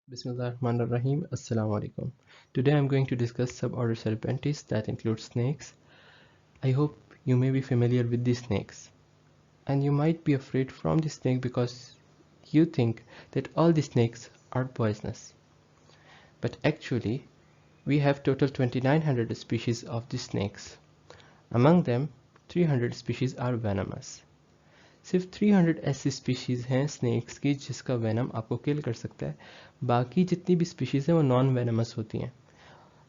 Bismillahirrahmanirrahim. Assalamu alaikum. Today I'm going to discuss suborder Serpentes that include snakes. I hope you may be familiar with these snakes. And you might be afraid from the snake because you think that all the snakes are poisonous. But actually, we have total 2900 species of these snakes. Among them, 300 species are venomous. सिर्फ 300 ऐसी species हैं snacks की जिसका venom आपको किल कर सकता है। बाकी जितनी भी स्पीशीज़ हैं वो नॉन वेनमस होती हैं।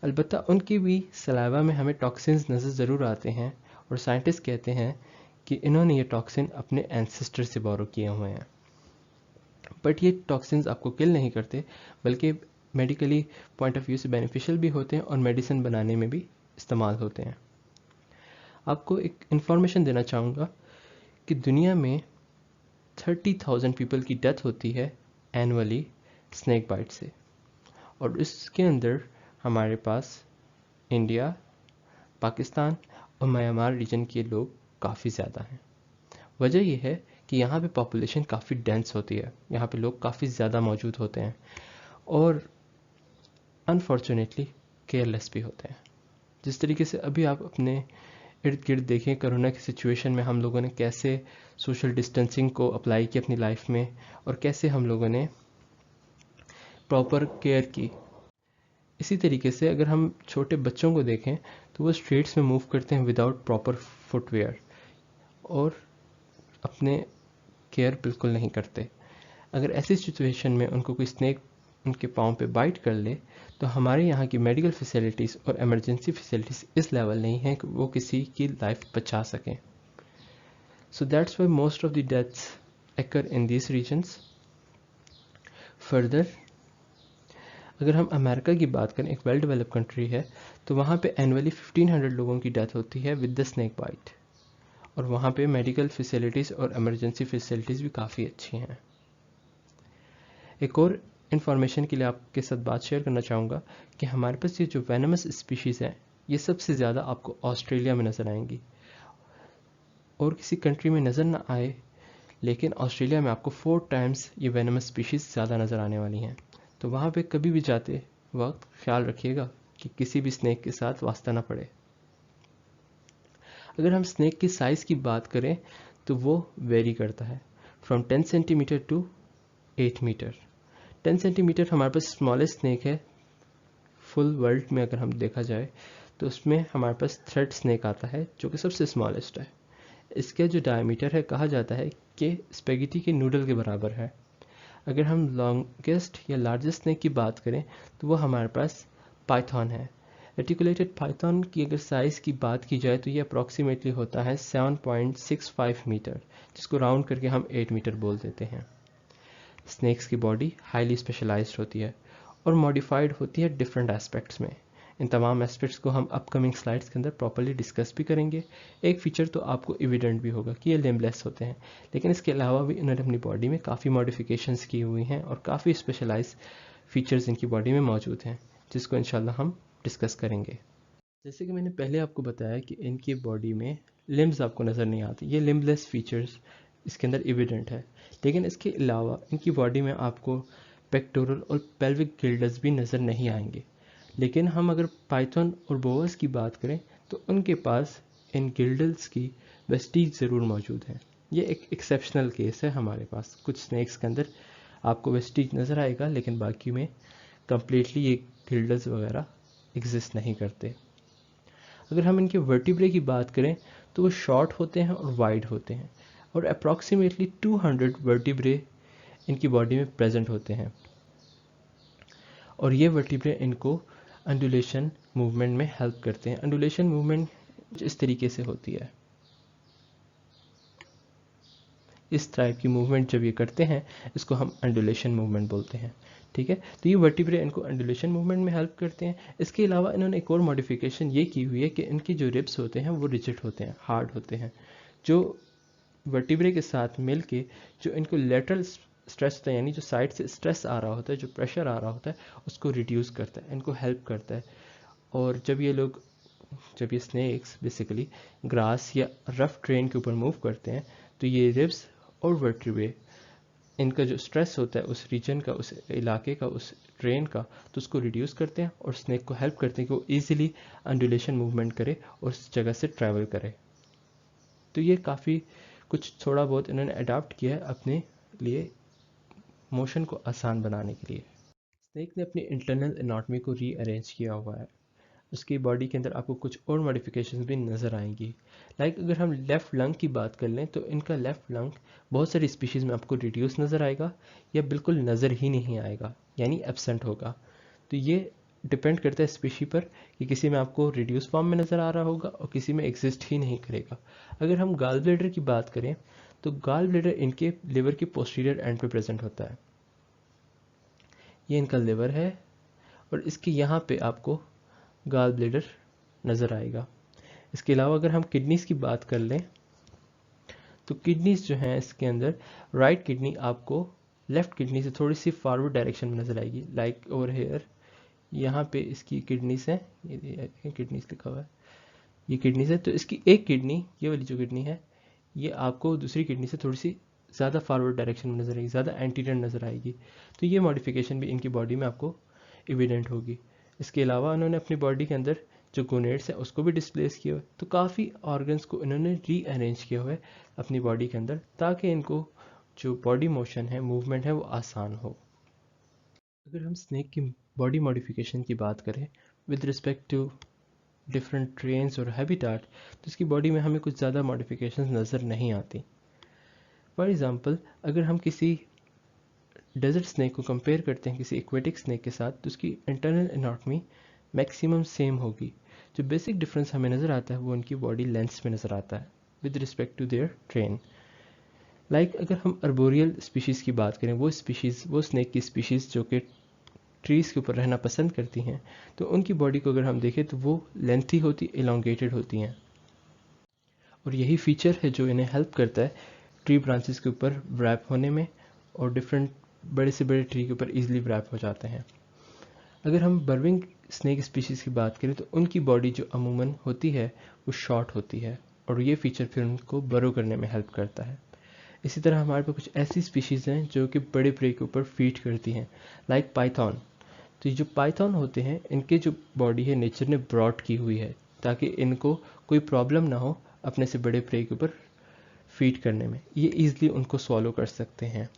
अलबत्ता उनकी भी सलाइवा में हमें टॉक्सिन्स नज़र ज़रूर आते हैं और साइंटिस्ट कहते हैं कि इन्होंने ये टॉक्सिन अपने एंसेस्टर से बोरो किए हुए हैं। बट ये टॉक्सिन्स आपको किल नहीं करते बल्कि मेडिकली पॉइंट ऑफ व्यू से बेनिफिशियल भी होते हैं और मेडिसिन बनाने में भी इस्तेमाल होते हैं। आपको एक इन्फॉर्मेशन देना चाहूँगा कि दुनिया में 30,000 पीपल की डेथ होती है एनुअली स्नेक बाइट से, और इसके अंदर हमारे पास इंडिया, पाकिस्तान और म्यांमार रीजन के लोग काफ़ी ज़्यादा हैं। वजह यह है कि यहाँ पे पॉपुलेशन काफ़ी डेंस होती है, यहाँ पे लोग काफ़ी ज़्यादा मौजूद होते हैं और अनफॉर्चुनेटली केयरलेस भी होते हैं। जिस तरीके से अभी आप अपने इर्द गिर्द देखें, कोरोना की सिचुएशन में हम लोगों ने कैसे सोशल डिस्टेंसिंग को अप्लाई की अपनी लाइफ में और कैसे हम लोगों ने प्रॉपर केयर की। इसी तरीके से अगर हम छोटे बच्चों को देखें तो वो स्ट्रीट्स में मूव करते हैं विदाउट प्रॉपर फुटवेयर और अपने केयर बिल्कुल नहीं करते। अगर ऐसी सिचुएशन में उनको कोई स्नेक उनके पाँव पे बाइट कर ले तो हमारे यहाँ की मेडिकल फैसिलिटीज़ और इमरजेंसी फैसिलिटीज़ इस लेवल नहीं है कि वो किसी की लाइफ बचा सकें। So that's why most of the deaths occur in these regions. Further अगर हम अमेरिका की बात करें, एक वेल डेवलप कंट्री है, तो वहाँ पे एनुअली 1500 लोगों की डेथ होती है विद द स्नेक बाइट, और वहाँ पे मेडिकल फैसिलिटीज़ और इमरजेंसी फैसिलिटीज़ भी काफ़ी अच्छी हैं। एक और इन्फॉर्मेशन के लिए आपके साथ बात शेयर करना चाहूँगा कि हमारे पास ये जो वेनमस स्पीशीज़ हैं ये सबसे ज़्यादा आपको ऑस्ट्रेलिया में नज़र आएंगी, और किसी कंट्री में नज़र ना आए, लेकिन ऑस्ट्रेलिया में आपको 4 टाइम्स ये वेनमस स्पीशीज़ ज़्यादा नज़र आने वाली हैं। तो वहाँ पे कभी भी जाते वक्त ख्याल रखिएगा कि किसी भी स्नेक के साथ वास्ता ना पड़े। अगर हम स्नेक की साइज़ की बात करें तो वो वेरी करता है from 10 centimetre to 8 metre. 10 centimetre हमारे पास स्मॉलेस्ट स्नेक है फुल वर्ल्ड में। अगर हम देखा जाए तो उसमें हमारे पास थ्रेड स्नेक आता है जो कि सबसे स्मॉलेस्ट है। इसका जो डायमीटर है कहा जाता है कि स्पेगेटी के नूडल के बराबर है। अगर हम लॉन्गेस्ट या लार्जेस्ट स्नेक की बात करें तो वो हमारे पास पाइथन है। रेटिकुलेटेड पाइथन की अगर साइज़ की बात की जाए तो ये अप्रॉक्सीमेटली होता है 7.65 मीटर, जिसको राउंड करके हम 8 मीटर बोल देते हैं। स्नेक्स की बॉडी हाईली स्पेशलाइज्ड होती है और मॉडिफाइड होती है डिफरेंट एस्पेक्ट्स में। इन तमाम एस्पेक्ट्स को हम अपकमिंग स्लाइड्स के अंदर प्रॉपर्ली डिस्कस भी करेंगे। एक फ़ीचर तो आपको एविडेंट भी होगा कि ये लिम्बलेस होते हैं, लेकिन इसके अलावा भी इन्होंने अपनी बॉडी में काफ़ी मॉडिफिकेशंस की हुई हैं और काफ़ी स्पेशलाइज फीचर्स इनकी बॉडी में मौजूद हैं, जिसको इंशाल्लाह हम डिस्कस करेंगे। जैसे कि मैंने पहले आपको बताया कि इनकी बॉडी में लिम्स आपको नज़र नहीं आती, ये लिम्बलेस फीचर्स इसके अंदर एविडेंट है। लेकिन इसके अलावा इनकी बॉडी में आपको पेक्टोरल और पेल्विक गिल्डस भी नज़र नहीं आएंगे। लेकिन हम अगर पाइथन और बोअस की बात करें तो उनके पास इन गिल्डल्स की वेस्टीज ज़रूर मौजूद हैं। ये एक एक्सेप्शनल केस है हमारे पास। कुछ स्नेक्स के अंदर आपको वेस्टीज नज़र आएगा लेकिन बाकी में कम्प्लीटली ये गिल्डल्स वगैरह एग्जिस्ट नहीं करते। अगर हम इनके वर्टिब्रे की बात करें तो वो शॉर्ट होते हैं और वाइड होते हैं, और अप्रॉक्सीमेटली 200 वर्टिब्रे इनकी बॉडी में प्रेजेंट होते हैं, और ये वर्टिब्रे इनको अंडुलेशन मूवमेंट में हेल्प करते हैं। अंडुलेशन मूवमेंट कुछ इस तरीके से होती है, इस टाइप की मूवमेंट जब ये करते हैं इसको हम अंडुलेशन मूवमेंट बोलते हैं। ठीक है, तो ये वर्टिब्रे इनको अंडुलेशन मूवमेंट में हेल्प करते हैं। इसके अलावा इन्होंने एक और मॉडिफिकेशन ये की हुई है कि इनके जो रिब्स होते हैं वो रिजिड होते हैं, हार्ड होते हैं, जो वर्टिब्रे के साथ मिल के जो इनको लेटरल स्ट्रेस होता है, यानी जो साइड से स्ट्रेस आ रहा होता है, जो प्रेशर आ रहा होता है, उसको रिड्यूस करता है, इनको हेल्प करता है। और जब ये स्नेक्स बेसिकली ग्रास या रफ ट्रेन के ऊपर मूव करते हैं तो ये रिब्स और वर्टिब्रे इनका जो स्ट्रेस होता है उस रीजन का, उस इलाके का, उस ट्रेन का, तो उसको रिड्यूस करते हैं और स्नेक को हेल्प करते हैं कि वो ईजिली अंडुलेशन मूवमेंट करे और उस जगह से ट्रैवल करे। तो ये काफ़ी कुछ थोड़ा बहुत इन्होंने अडाप्ट किया है अपने लिए मोशन को आसान बनाने के लिए। स्नेक ने अपनी इंटरनल एनाटॉमी को रीअरेंज किया हुआ है। उसकी बॉडी के अंदर आपको कुछ और मॉडिफिकेशंस भी नज़र आएंगी। अगर हम लेफ़्ट लंग की बात कर लें तो इनका लेफ़्ट लंग बहुत सारी स्पीशीज़ में आपको रिड्यूस नज़र आएगा या बिल्कुल नज़र ही नहीं आएगा, यानी एब्सेंट होगा। तो ये डिपेंड करता है स्पीशी पर कि किसी में आपको रिड्यूस फॉर्म में नज़र आ रहा होगा और किसी में एग्जिस्ट ही नहीं करेगा। अगर हम गाल ब्लैडर की बात करें तो गाल ब्लैडर इनके लिवर के पोस्टीरियर एंड पे प्रेजेंट होता है। ये इनका लिवर है और इसके यहाँ पे आपको गाल ब्लैडर नज़र आएगा। इसके अलावा अगर हम किडनीज़ की बात कर लें तो किडनीज़ जो हैं इसके अंदर राइट किडनी आपको लेफ़्ट किडनी से थोड़ी सी फॉरवर्ड डायरेक्शन में नज़र आएगी, लाइक ओवर हेयर। यहाँ पे इसकी किडनीज़ हैं, ये किडनीज़ लिखा हुआ है, ये किडनीज़ है। तो इसकी एक किडनी, ये वाली जो किडनी है, ये आपको दूसरी किडनी से थोड़ी सी ज़्यादा फॉरवर्ड डायरेक्शन में नज़र आएगी, ज़्यादा एंटीरियर नज़र आएगी। तो ये मॉडिफिकेशन भी इनकी बॉडी में आपको एविडेंट होगी। इसके अलावा उन्होंने अपनी बॉडी के अंदर जो गोनेड्स है उसको भी डिस्प्लेस किया हुआ है। तो काफ़ी ऑर्गन्स को इन्होंने रीअरेंज किया हुआ है अपनी बॉडी के अंदर ताकि इनको जो बॉडी मोशन है, मूवमेंट है, वो आसान हो। अगर हम स्नेक की बॉडी मॉडिफिकेशन की बात करें with respect to different terrains और हैबिटाट, तो इसकी बॉडी में हमें कुछ ज़्यादा मॉडिफिकेशन नज़र नहीं आती। फॉर एग्ज़ाम्पल अगर हम किसी डेजर्ट स्नेक को कंपेयर करते हैं किसी एक्वेटिक स्नेक के साथ, तो उसकी इंटरनल एनाटॉमी मैक्सिमम सेम होगी। जो बेसिक डिफरेंस हमें नज़र आता है वो उनकी बॉडी लेंथ्स में नज़र आता है with respect to their terrain. अगर हम अर्बोरियल स्पीशीज़ की बात करें, वो स्नेक की स्पीशीज़ जो कि ट्रीज़ के ऊपर रहना पसंद करती हैं, तो उनकी बॉडी को अगर हम देखें तो वो लेंथी होती, एलोंगेटेड होती हैं। और यही फीचर है जो इन्हें हेल्प करता है ट्री ब्रांचेस के ऊपर व्रैप होने में, और डिफरेंट बड़े से बड़े ट्री के ऊपर ईजिली व्रैप हो जाते हैं। अगर हम बर्विंग स्नेक स्पीशीज़ की बात करें तो उनकी बॉडी जो अमूमन होती है वो शॉर्ट होती है और ये फीचर फिर उनको बरो करने में हेल्प करता है। इसी तरह हमारे पास कुछ ऐसी स्पीशीज़ हैं जो कि बड़े प्रे के ऊपर फीड करती हैं, लाइक पाइथन। तो ये जो पाइथन होते हैं इनके जो बॉडी है नेचर ने ब्रॉड की हुई है ताकि इनको कोई प्रॉब्लम ना हो अपने से बड़े प्रे के ऊपर फीड करने में, ये ईजिली उनको सॉलो कर सकते हैं।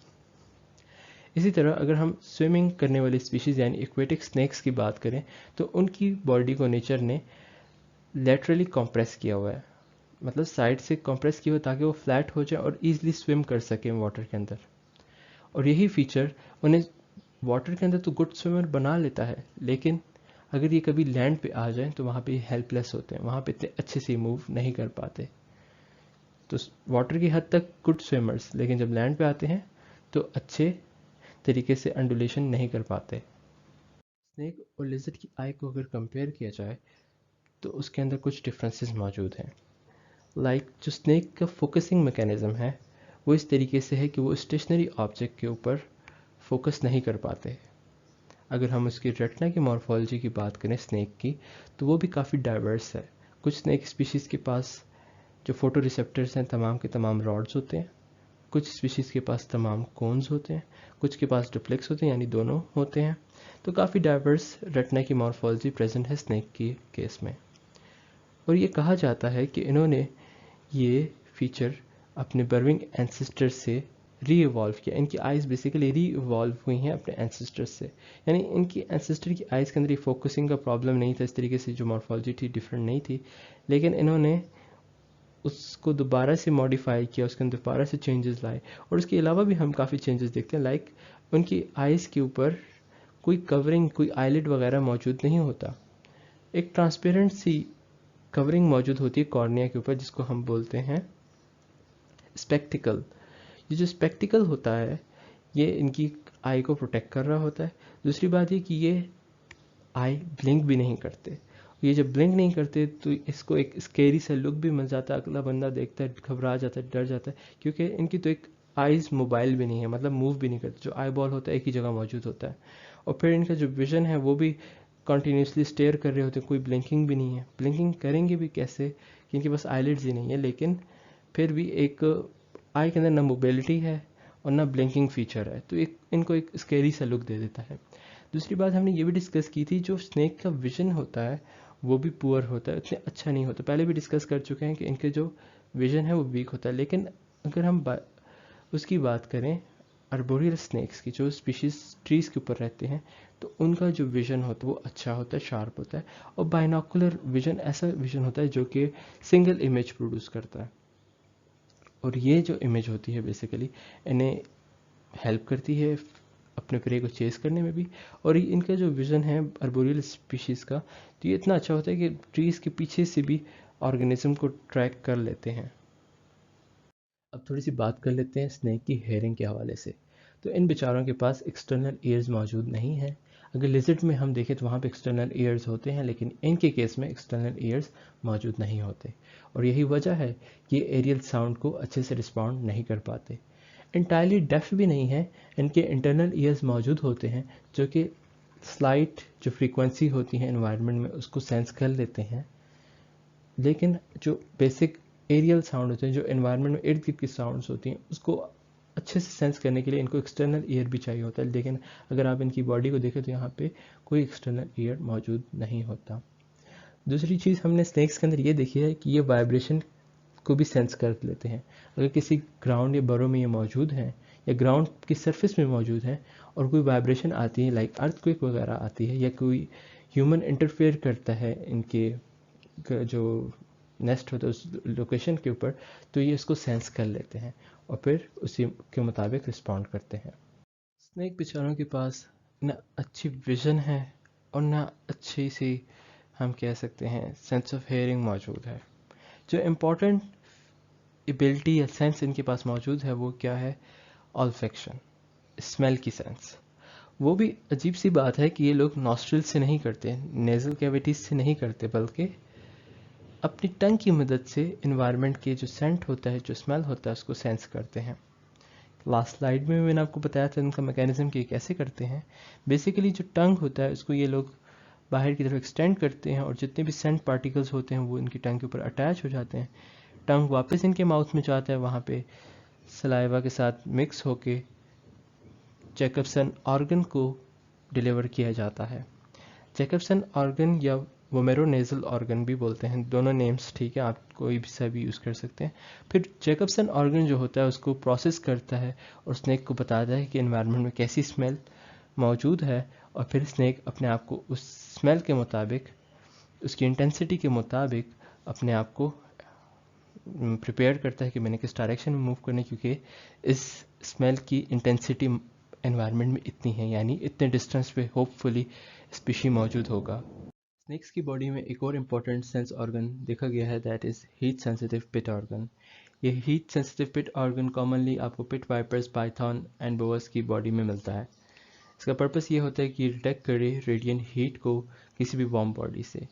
इसी तरह अगर हम स्विमिंग करने वाली स्पीशीज़ यानी एक्वेटिक स्नेक्स की बात करें तो उनकी बॉडी को नेचर ने लेटरली कंप्रेस किया हुआ है, मतलब साइड से कंप्रेस किया हुआ ताकि वो फ्लैट हो जाए और ईजिली स्विम कर सकें वाटर के अंदर। और यही फीचर उन्हें वाटर के अंदर तो गुड स्विमर बना लेता है, लेकिन अगर ये कभी लैंड पे आ जाए तो वहाँ पे हेल्पलेस होते हैं, वहाँ पे इतने अच्छे से मूव नहीं कर पाते। तो वाटर की हद तक गुड स्विमर्स, लेकिन जब लैंड पे आते हैं तो अच्छे तरीके से अंडुलेशन नहीं कर पाते। स्नेक और लिजर्ड की आई को अगर कंपेयर किया जाए तो उसके अंदर कुछ डिफरेंसेस मौजूद हैं। जो स्नेक का फोकसिंग मैकेनिज्म है वो इस तरीके से है कि वो स्टेशनरी ऑब्जेक्ट के ऊपर फोकस नहीं कर पाते। अगर हम उसकी रेटिना की मॉर्फोलॉजी की बात करें स्नेक की, तो वो भी काफ़ी डाइवर्स है। कुछ स्नेक स्पीशीज़ के पास जो फोटो रिसेप्टर्स हैं तमाम के तमाम रॉड्स होते हैं, कुछ स्पीशीज़ के पास तमाम कोन्स होते हैं, कुछ के पास डुप्लेक्स होते हैं यानी दोनों होते हैं। तो काफ़ी डाइवर्स रेटिना की मॉर्फोलॉजी प्रेजेंट है स्नेक की केस में। और ये कहा जाता है कि इन्होंने ये फीचर अपने बर्विंग एंसेस्टर से री इवॉल्व किया। इनकी आइज़ बेसिकली री इवॉल्व हुई हैं अपने एंसेस्टर से, यानी इनकी एंसेस्टर की आइज़ के अंदर फोकसिंग का प्रॉब्लम नहीं था, इस तरीके से जो मॉर्फोलॉजी थी डिफरेंट नहीं थी, लेकिन इन्होंने उसको दोबारा से मॉडिफाई किया, उसके अंदर दोबारा से चेंजेस लाए। और उसके अलावा भी हम काफ़ी चेंजेस देखते हैं, उनकी आइज़ के ऊपर कोई कवरिंग, कोई आईलिड वगैरह मौजूद नहीं होता, एक ट्रांसपेरेंट सी कवरिंग मौजूद होती है कॉर्निया के ऊपर जिसको हम बोलते हैं स्पेक्टिकल। ये जो स्पेक्टिकल होता है ये इनकी आई को प्रोटेक्ट कर रहा होता है। दूसरी बात ये कि ये आई ब्लिंक भी नहीं करते। ये जब ब्लिंक नहीं करते तो इसको एक स्केरी सा लुक भी मिल जाता है, अगला बंदा देखता है घबरा जाता है, डर जाता है, क्योंकि इनकी तो एक आइज़ मोबाइल भी नहीं है, मतलब मूव भी नहीं करते। जो आई बॉल होता है एक ही जगह मौजूद होता है, और फिर इनका जो विजन है वो भी कंटिन्यूसली स्टेयर कर रहे होते हैं, कोई ब्लिंकिंग भी नहीं है। ब्लिंकिंग करेंगे भी कैसे कि इनके पास आईलिड्स ही नहीं है, लेकिन फिर भी एक आई के अंदर ना मोबिलिटी है और ना ब्लिंकिंग फीचर है, तो एक इनको एक स्केरी सा लुक दे देता है। दूसरी बात हमने ये भी डिस्कस की थी, जो स्नेक का विजन होता है वो भी पुअर होता है, उतने अच्छा नहीं होता। पहले भी डिस्कस कर चुके हैं कि इनके जो विजन है वो वीक होता है। लेकिन अगर हम उसकी बात करें अर्बोरियल स्नेक्स की, जो स्पीशीज ट्रीज के ऊपर रहते हैं, तो उनका जो विजन होता है वो अच्छा होता है, शार्प होता है। और बाइनोकुलर विजन ऐसा विजन होता है जो कि सिंगल इमेज प्रोड्यूस करता है। और ये जो इमेज होती है बेसिकली इन्हें हेल्प करती है अपने प्रे को चेस करने में भी। और इनका जो विजन है अर्बोरियल स्पीशीज़ का, तो ये इतना अच्छा होता है कि ट्रीज़ के पीछे से भी ऑर्गेनिज्म को ट्रैक कर लेते हैं। अब थोड़ी सी बात कर लेते हैं स्नेक की हेयरिंग के हवाले से। तो इन बेचारों के पास एक्सटर्नल ईयर्स मौजूद नहीं है। अगर लिजर्ड में हम देखें तो वहाँ पे एक्सटर्नल ईयर्स होते हैं, लेकिन इनके केस में एक्सटर्नल ईयर्स मौजूद नहीं होते। और यही वजह है कि ये एरियल साउंड को अच्छे से रिस्पॉन्ड नहीं कर पाते। इंटायरली डेफ भी नहीं है, इनके इंटरनल ईयर्स मौजूद होते हैं जो कि स्लाइट जो फ्रीक्वेंसी होती है एनवायरनमेंट में उसको सेंस कर लेते हैं। लेकिन जो बेसिक एरियल साउंड होते हैं, जो एनवायरनमेंट में इर्द गिर्द की साउंड्स होती हैं, उसको अच्छे से सेंस करने के लिए इनको एक्सटर्नल ईयर भी चाहिए होता है। लेकिन अगर आप इनकी बॉडी को देखें तो यहाँ पे कोई एक्सटर्नल ईयर मौजूद नहीं होता। दूसरी चीज़ हमने स्नेक्स के अंदर ये देखी है कि ये वाइब्रेशन को भी सेंस कर लेते हैं। अगर किसी ग्राउंड या बरो में ये मौजूद हैं या ग्राउंड की सरफेस में मौजूद हैं और कोई वाइब्रेशन आती है लाइक अर्थक्वेक वगैरह आती है, या कोई ह्यूमन इंटरफेयर करता है इनके जो नेस्ट होता है उस लोकेशन के ऊपर, तो ये इसको सेंस कर लेते हैं और फिर उसी के मुताबिक रिस्पॉन्ड करते हैं। स्नेक बेचारों के पास ना अच्छी विजन है और ना अच्छी सी हम कह सकते हैं सेंस ऑफ हेयरिंग मौजूद है। जो इम्पोर्टेंट एबिलिटी या सेंस इनके पास मौजूद है वो क्या है? ऑल्फेक्शन, स्मेल की सेंस। वो भी अजीब सी बात है कि ये लोग नॉस्ट्रिल से नहीं करते, नेजल कैविटीज से नहीं करते, बल्कि अपनी टंग की मदद से इन्वायरमेंट के जो सेंट होता है, जो स्मेल होता है, उसको सेंस करते हैं। लास्ट स्लाइड में मैंने आपको बताया था इनका मैकेनिज्म कि कैसे करते हैं। बेसिकली जो टंग होता है उसको ये लोग बाहर की तरफ एक्सटेंड करते हैं और जितने भी सेंट पार्टिकल्स होते हैं वो इनकी टंग के ऊपर अटैच हो जाते हैं। टंग वापस इनके माउथ में जाता है, वहाँ पे सलाइवा के साथ मिक्स होके जैकबसन ऑर्गन को डिलीवर किया जाता है। जैकबसन ऑर्गन या वोमेरोनेजल ऑर्गन भी बोलते हैं, दोनों नेम्स ठीक है, आप कोई भी सा भी यूज़ कर सकते हैं। फिर जैकबसन ऑर्गन जो होता है उसको प्रोसेस करता है और स्नेक को बताता है कि एनवायरनमेंट में कैसी स्मेल मौजूद है, और फिर स्नेक अपने आप को उस स्मेल के मुताबिक, उसकी इंटेंसिटी के मुताबिक अपने आप को प्रिपेयर करता है कि मैंने किस डायरेक्शन में मूव करना है, क्योंकि इस स्मेल की इंटेंसिटी एनवायरनमेंट में इतनी है, यानी इतने डिस्टेंस पे होपफुली स्पीशी मौजूद होगा। स्नेक्स की बॉडी में एक और इम्पॉर्टेंट सेंस ऑर्गन देखा गया है, that is heat sensitive pit organ. ये heat sensitive pit organ commonly आपको pit vipers, python and boas की बॉडी में मिलता है। इसका पर्पस ये होता है कि डिटेक्ट करे रेडिएंट हीट को किसी भी वार्म बॉडी से।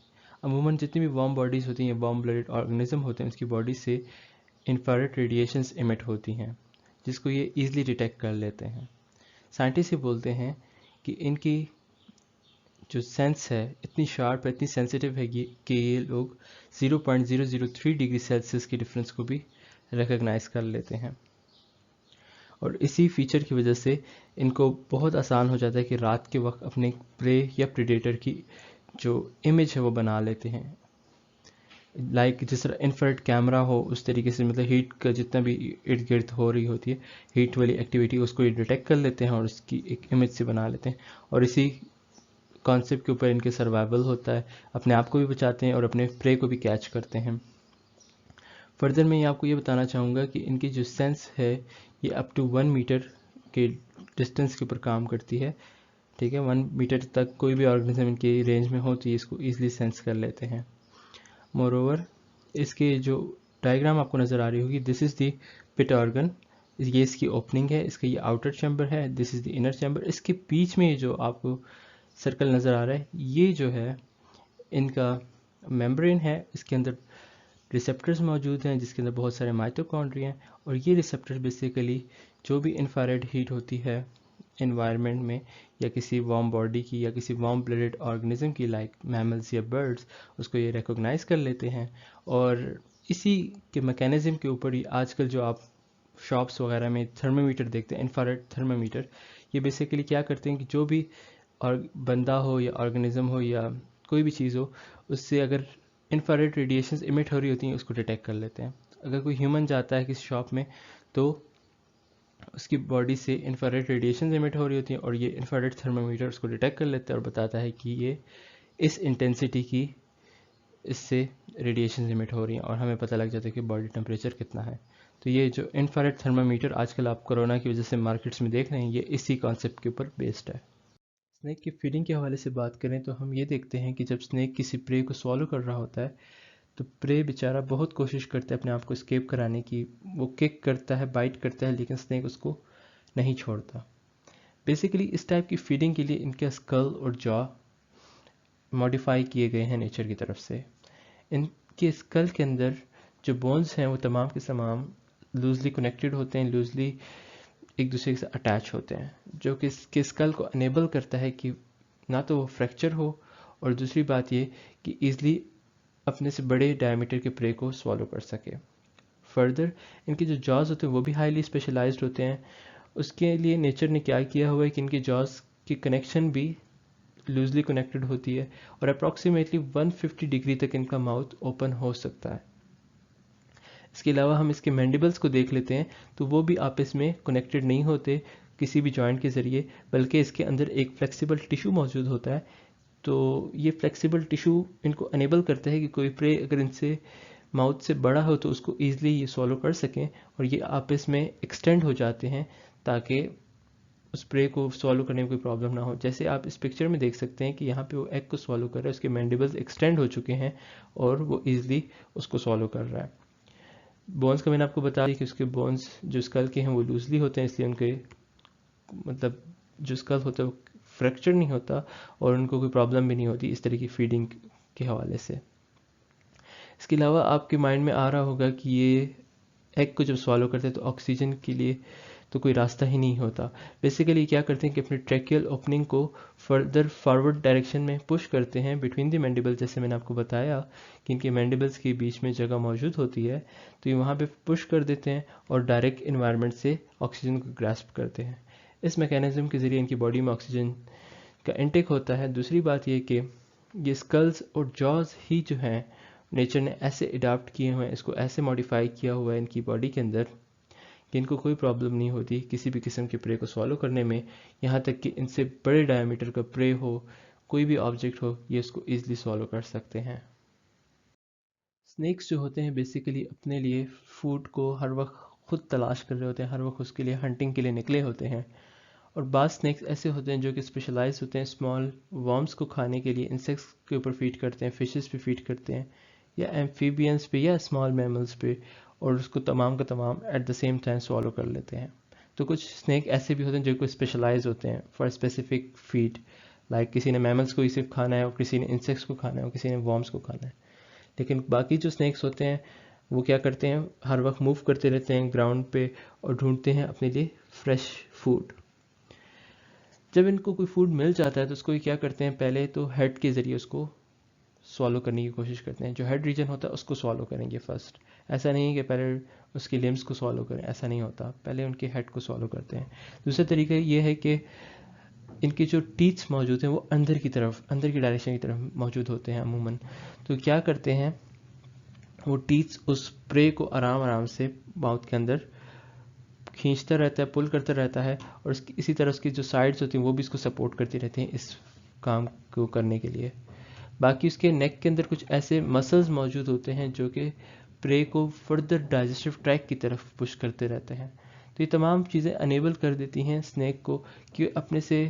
अमूमन जितनी भी वार्म बॉडीज़ होती हैं, वार्म ब्लडेड ऑर्गेनिज्म होते हैं, उसकी बॉडी से इंफ्रारेड रेडिएशंस इमिट होती हैं, जिसको ये ईजिली डिटेक्ट कर लेते हैं। साइंटिस्ट ये बोलते हैं कि इनकी जो सेंस है इतनी शार्प है, इतनी सेंसिटिव है कि ये लोग 0.003 डिग्री सेल्सियस की डिफरेंस को भी रिकग्नाइज कर लेते हैं। और इसी फीचर की वजह से इनको बहुत आसान हो जाता है कि रात के वक्त अपने प्रे या प्रीडेटर की जो इमेज है वो बना लेते हैं। लाइक जिस तरह इंफ्रारेड कैमरा हो उस तरीके से, मतलब हीट का जितना भी इर्द गिर्द हो रही होती है हीट वाली एक्टिविटी, उसको ये डिटेक्ट कर लेते हैं और उसकी एक इमेज से बना लेते हैं। और इसी कॉन्सेप्ट के ऊपर इनके सर्वाइवल होता है, अपने आप को भी बचाते हैं और अपने प्रे को भी कैच करते हैं। फर्दर मैं आपको ये बताना चाहूँगा कि इनकी जो सेंस है ये अप टू 1 मीटर के डिस्टेंस के ऊपर काम करती है। ठीक है, 1 मीटर तक कोई भी ऑर्गेनिज्म इनकी रेंज में हो तो ये इसको ईजिली सेंस कर लेते हैं। मोरोवर इसके जो डायग्राम आपको नज़र आ रही होगी, this is the pit organ, ये इसकी ओपनिंग है, इसका ये आउटर चैम्बर है, this is the inner chamber. इसके बीच में जो आपको सर्कल नज़र आ रहा है ये जो है इनका मेम्ब्रेन है। इसके अंदर रिसेप्टर्स मौजूद हैं जिसके अंदर बहुत सारे माइटोकॉन्ड्रिया हैं, और ये रिसेप्टर्स बेसिकली जो भी इंफ्रारेड हीट होती है एनवायरनमेंट में या किसी वार्म बॉडी की या किसी वार्म ब्लडेड ऑर्गेनिज्म की लाइक मैमल्स या बर्ड्स, उसको ये रिकॉग्नाइज कर लेते हैं। और इसी के मैकेनिज्म के ऊपर ही आजकल जो आप शॉप्स वगैरह में थर्मामीटर देखते हैं, इंफ्रारेड थर्मामीटर, ये बेसिकली क्या करते हैं कि जो भी और बंदा हो या ऑर्गेनिज्म हो या कोई भी चीज़ हो, उससे अगर इंफ्रारेड रेडिएशंस इमिट हो रही होती हैं उसको डिटेक्ट कर लेते हैं। अगर कोई ह्यूमन जाता है किसी शॉप में तो उसकी बॉडी से इंफ्रारेड रेडिएशन इमिट हो रही होती हैं और ये इंफ्रारेड थर्मामीटर उसको डिटेक्ट कर लेता है और बताता है कि ये इस इंटेंसिटी की इससे रेडिएशन इमिट हो रही हैं और हमें पता लग जाता है कि बॉडी टेम्परेचर कितना है। तो ये जो इंफ्रारेड थर्मामीटर आजकल आप कोरोना की वजह से मार्केट्स में देख रहे हैं, ये इसी कॉन्सेप्ट के ऊपर बेस्ड है। स्नेक की फीडिंग के हवाले से बात करें तो हम ये देखते हैं कि जब स्नेक किसी प्रे को सॉलो कर रहा होता है तो प्रे बेचारा बहुत कोशिश करता है अपने आप को एस्केप कराने की। वो किक करता है, बाइट करता है, लेकिन स्नेक उसको नहीं छोड़ता। बेसिकली इस टाइप की फीडिंग के लिए इनके स्कल और जॉ मॉडिफाई किए गए हैं नेचर की तरफ से। इनके स्कल के अंदर जो बोन्स हैं वो तमाम के तमाम लूजली कनेक्टेड होते हैं, लूजली एक दूसरे से अटैच होते हैं, जो कि इसके स्कल को अनेबल करता है कि ना तो वो फ्रैक्चर हो और दूसरी बात ये कि ईजिली अपने से बड़े डायमीटर के प्रे को स्वॉलो कर सके। फर्दर इनके जो जॉज होते हैं वो भी हाईली स्पेशलाइज्ड होते हैं। उसके लिए नेचर ने क्या किया हुआ है कि इनके जॉज की कनेक्शन भी लूजली कनेक्टेड होती है और अप्रॉक्सीमेटली 150 डिग्री तक इनका माउथ ओपन हो सकता है। इसके अलावा हम इसके मैंडिबल्स को देख लेते हैं तो वो भी आपस में कनेक्टेड नहीं होते किसी भी जॉइंट के ज़रिए, बल्कि इसके अंदर एक फ्लेक्सिबल टिश्यू मौजूद होता है। तो ये फ्लेक्सिबल टिश्यू इनको अनेबल करता है कि कोई प्रे अगर इनसे माउथ से बड़ा हो तो उसको ईजिली ये सॉलो कर सकें और ये आपस में एक्सटेंड हो जाते हैं ताकि उस प्रे को सॉलो करने में कोई प्रॉब्लम ना हो। जैसे आप इस पिक्चर में देख सकते हैं कि यहाँ पे वो एग को सॉलो कर रहा है, उसके मैंडिबल्स एक्सटेंड हो चुके हैं और वो ईजिली उसको सॉलो कर रहा है। बोन्स का मैंने आपको बता दिया कि उसके बोन्स जो स्कल के हैं वो लूजली होते हैं, इसलिए उनके मतलब जो स्कल होता है वो फ्रैक्चर नहीं होता और उनको कोई प्रॉब्लम भी नहीं होती इस तरह की फीडिंग के हवाले से। इसके अलावा आपके माइंड में आ रहा होगा कि ये एग को जब सॉलो करते हैं तो ऑक्सीजन के लिए तो कोई रास्ता ही नहीं होता। बेसिकली क्या करते हैं कि अपने ट्रैकियल ओपनिंग को फर्दर फॉरवर्ड डायरेक्शन में पुश करते हैं बिटवीन द मैंडिबल। जैसे मैंने आपको बताया कि इनके मैंडिबल्स के बीच में जगह मौजूद होती है, तो ये वहाँ पे पुश कर देते हैं और डायरेक्ट इन्वायरमेंट से ऑक्सीजन को ग्रास्प करते हैं। इस मैकेनिज्म के ज़रिए इनकी बॉडी में ऑक्सीजन का इंटेक होता है। दूसरी बात ये कि ये स्कल्स और जॉज ही जो हैं नेचर ने ऐसे अडाप्ट किए हुए हैं, इसको ऐसे मॉडिफाई किया हुआ है इनकी बॉडी के अंदर कि इनको कोई प्रॉब्लम नहीं होती किसी भी किस्म के प्रे को सॉलो करने में। यहाँ तक कि इनसे बड़े डायमीटर का प्रे हो, कोई भी ऑब्जेक्ट हो, ये इसको ईजिली सॉलो कर सकते हैं। स्नेक्स जो होते हैं बेसिकली अपने लिए फूड को हर वक्त खुद तलाश कर रहे होते हैं, हर वक्त उसके लिए हंटिंग के लिए निकले होते हैं। और बाज़ स्नेक्स ऐसे होते हैं जो कि स्पेशलाइज होते हैं स्मॉल वर्म्स को खाने के लिए, इंसेक्ट्स के ऊपर फीड करते हैं, फिशेस पे फीड करते हैं या एम्फीबियंस पे या स्मॉल मैमल्स पे, और उसको तमाम का तमाम एट द सेम टाइम सॉलो कर लेते हैं। तो कुछ स्नेक ऐसे भी होते हैं जो कि स्पेशलाइज होते हैं फॉर स्पेसिफिक फीड, लाइक किसी ने मैमल्स को ही सिर्फ खाना है और किसी ने इंसेक्ट्स को खाना है और किसी ने वर्म्स को खाना है। लेकिन बाकी जो स्नेक्स होते हैं वो क्या करते हैं, हर वक्त मूव करते रहते हैं ग्राउंड पे और ढूंढते हैं अपने लिए फ्रेश फूड। जब इनको कोई फूड मिल जाता है तो उसको क्या करते हैं, पहले तो हेड के ज़रिए उसको सॉलो करने की कोशिश करते हैं। जो हेड रीजन होता है उसको सॉलो करेंगे फर्स्ट। ऐसा नहीं है कि पहले उसके लिम्स को सॉलो करें, ऐसा नहीं होता, पहले उनके हेड को सॉलो करते हैं। दूसरा तरीका ये है कि इनके जो टीथ्स मौजूद हैं वो अंदर की तरफ, अंदर की डायरेक्शन की तरफ मौजूद होते हैं अमूमन। तो क्या करते हैं, वो टीथ्स उस प्रे को आराम आराम से माउथ के अंदर खींचता रहता है, पुल करता रहता है और इसी तरह उसकी जो साइड्स होती हैं वो भी इसको सपोर्ट करती रहती हैं इस काम को करने के लिए। बाकी उसके नेक के अंदर कुछ ऐसे मसल्स मौजूद होते हैं जो कि प्रे को फर्दर डाइजेस्टिव ट्रैक की तरफ पुश करते रहते हैं। तो ये तमाम चीज़ें अनेबल कर देती हैं स्नेक को कि अपने से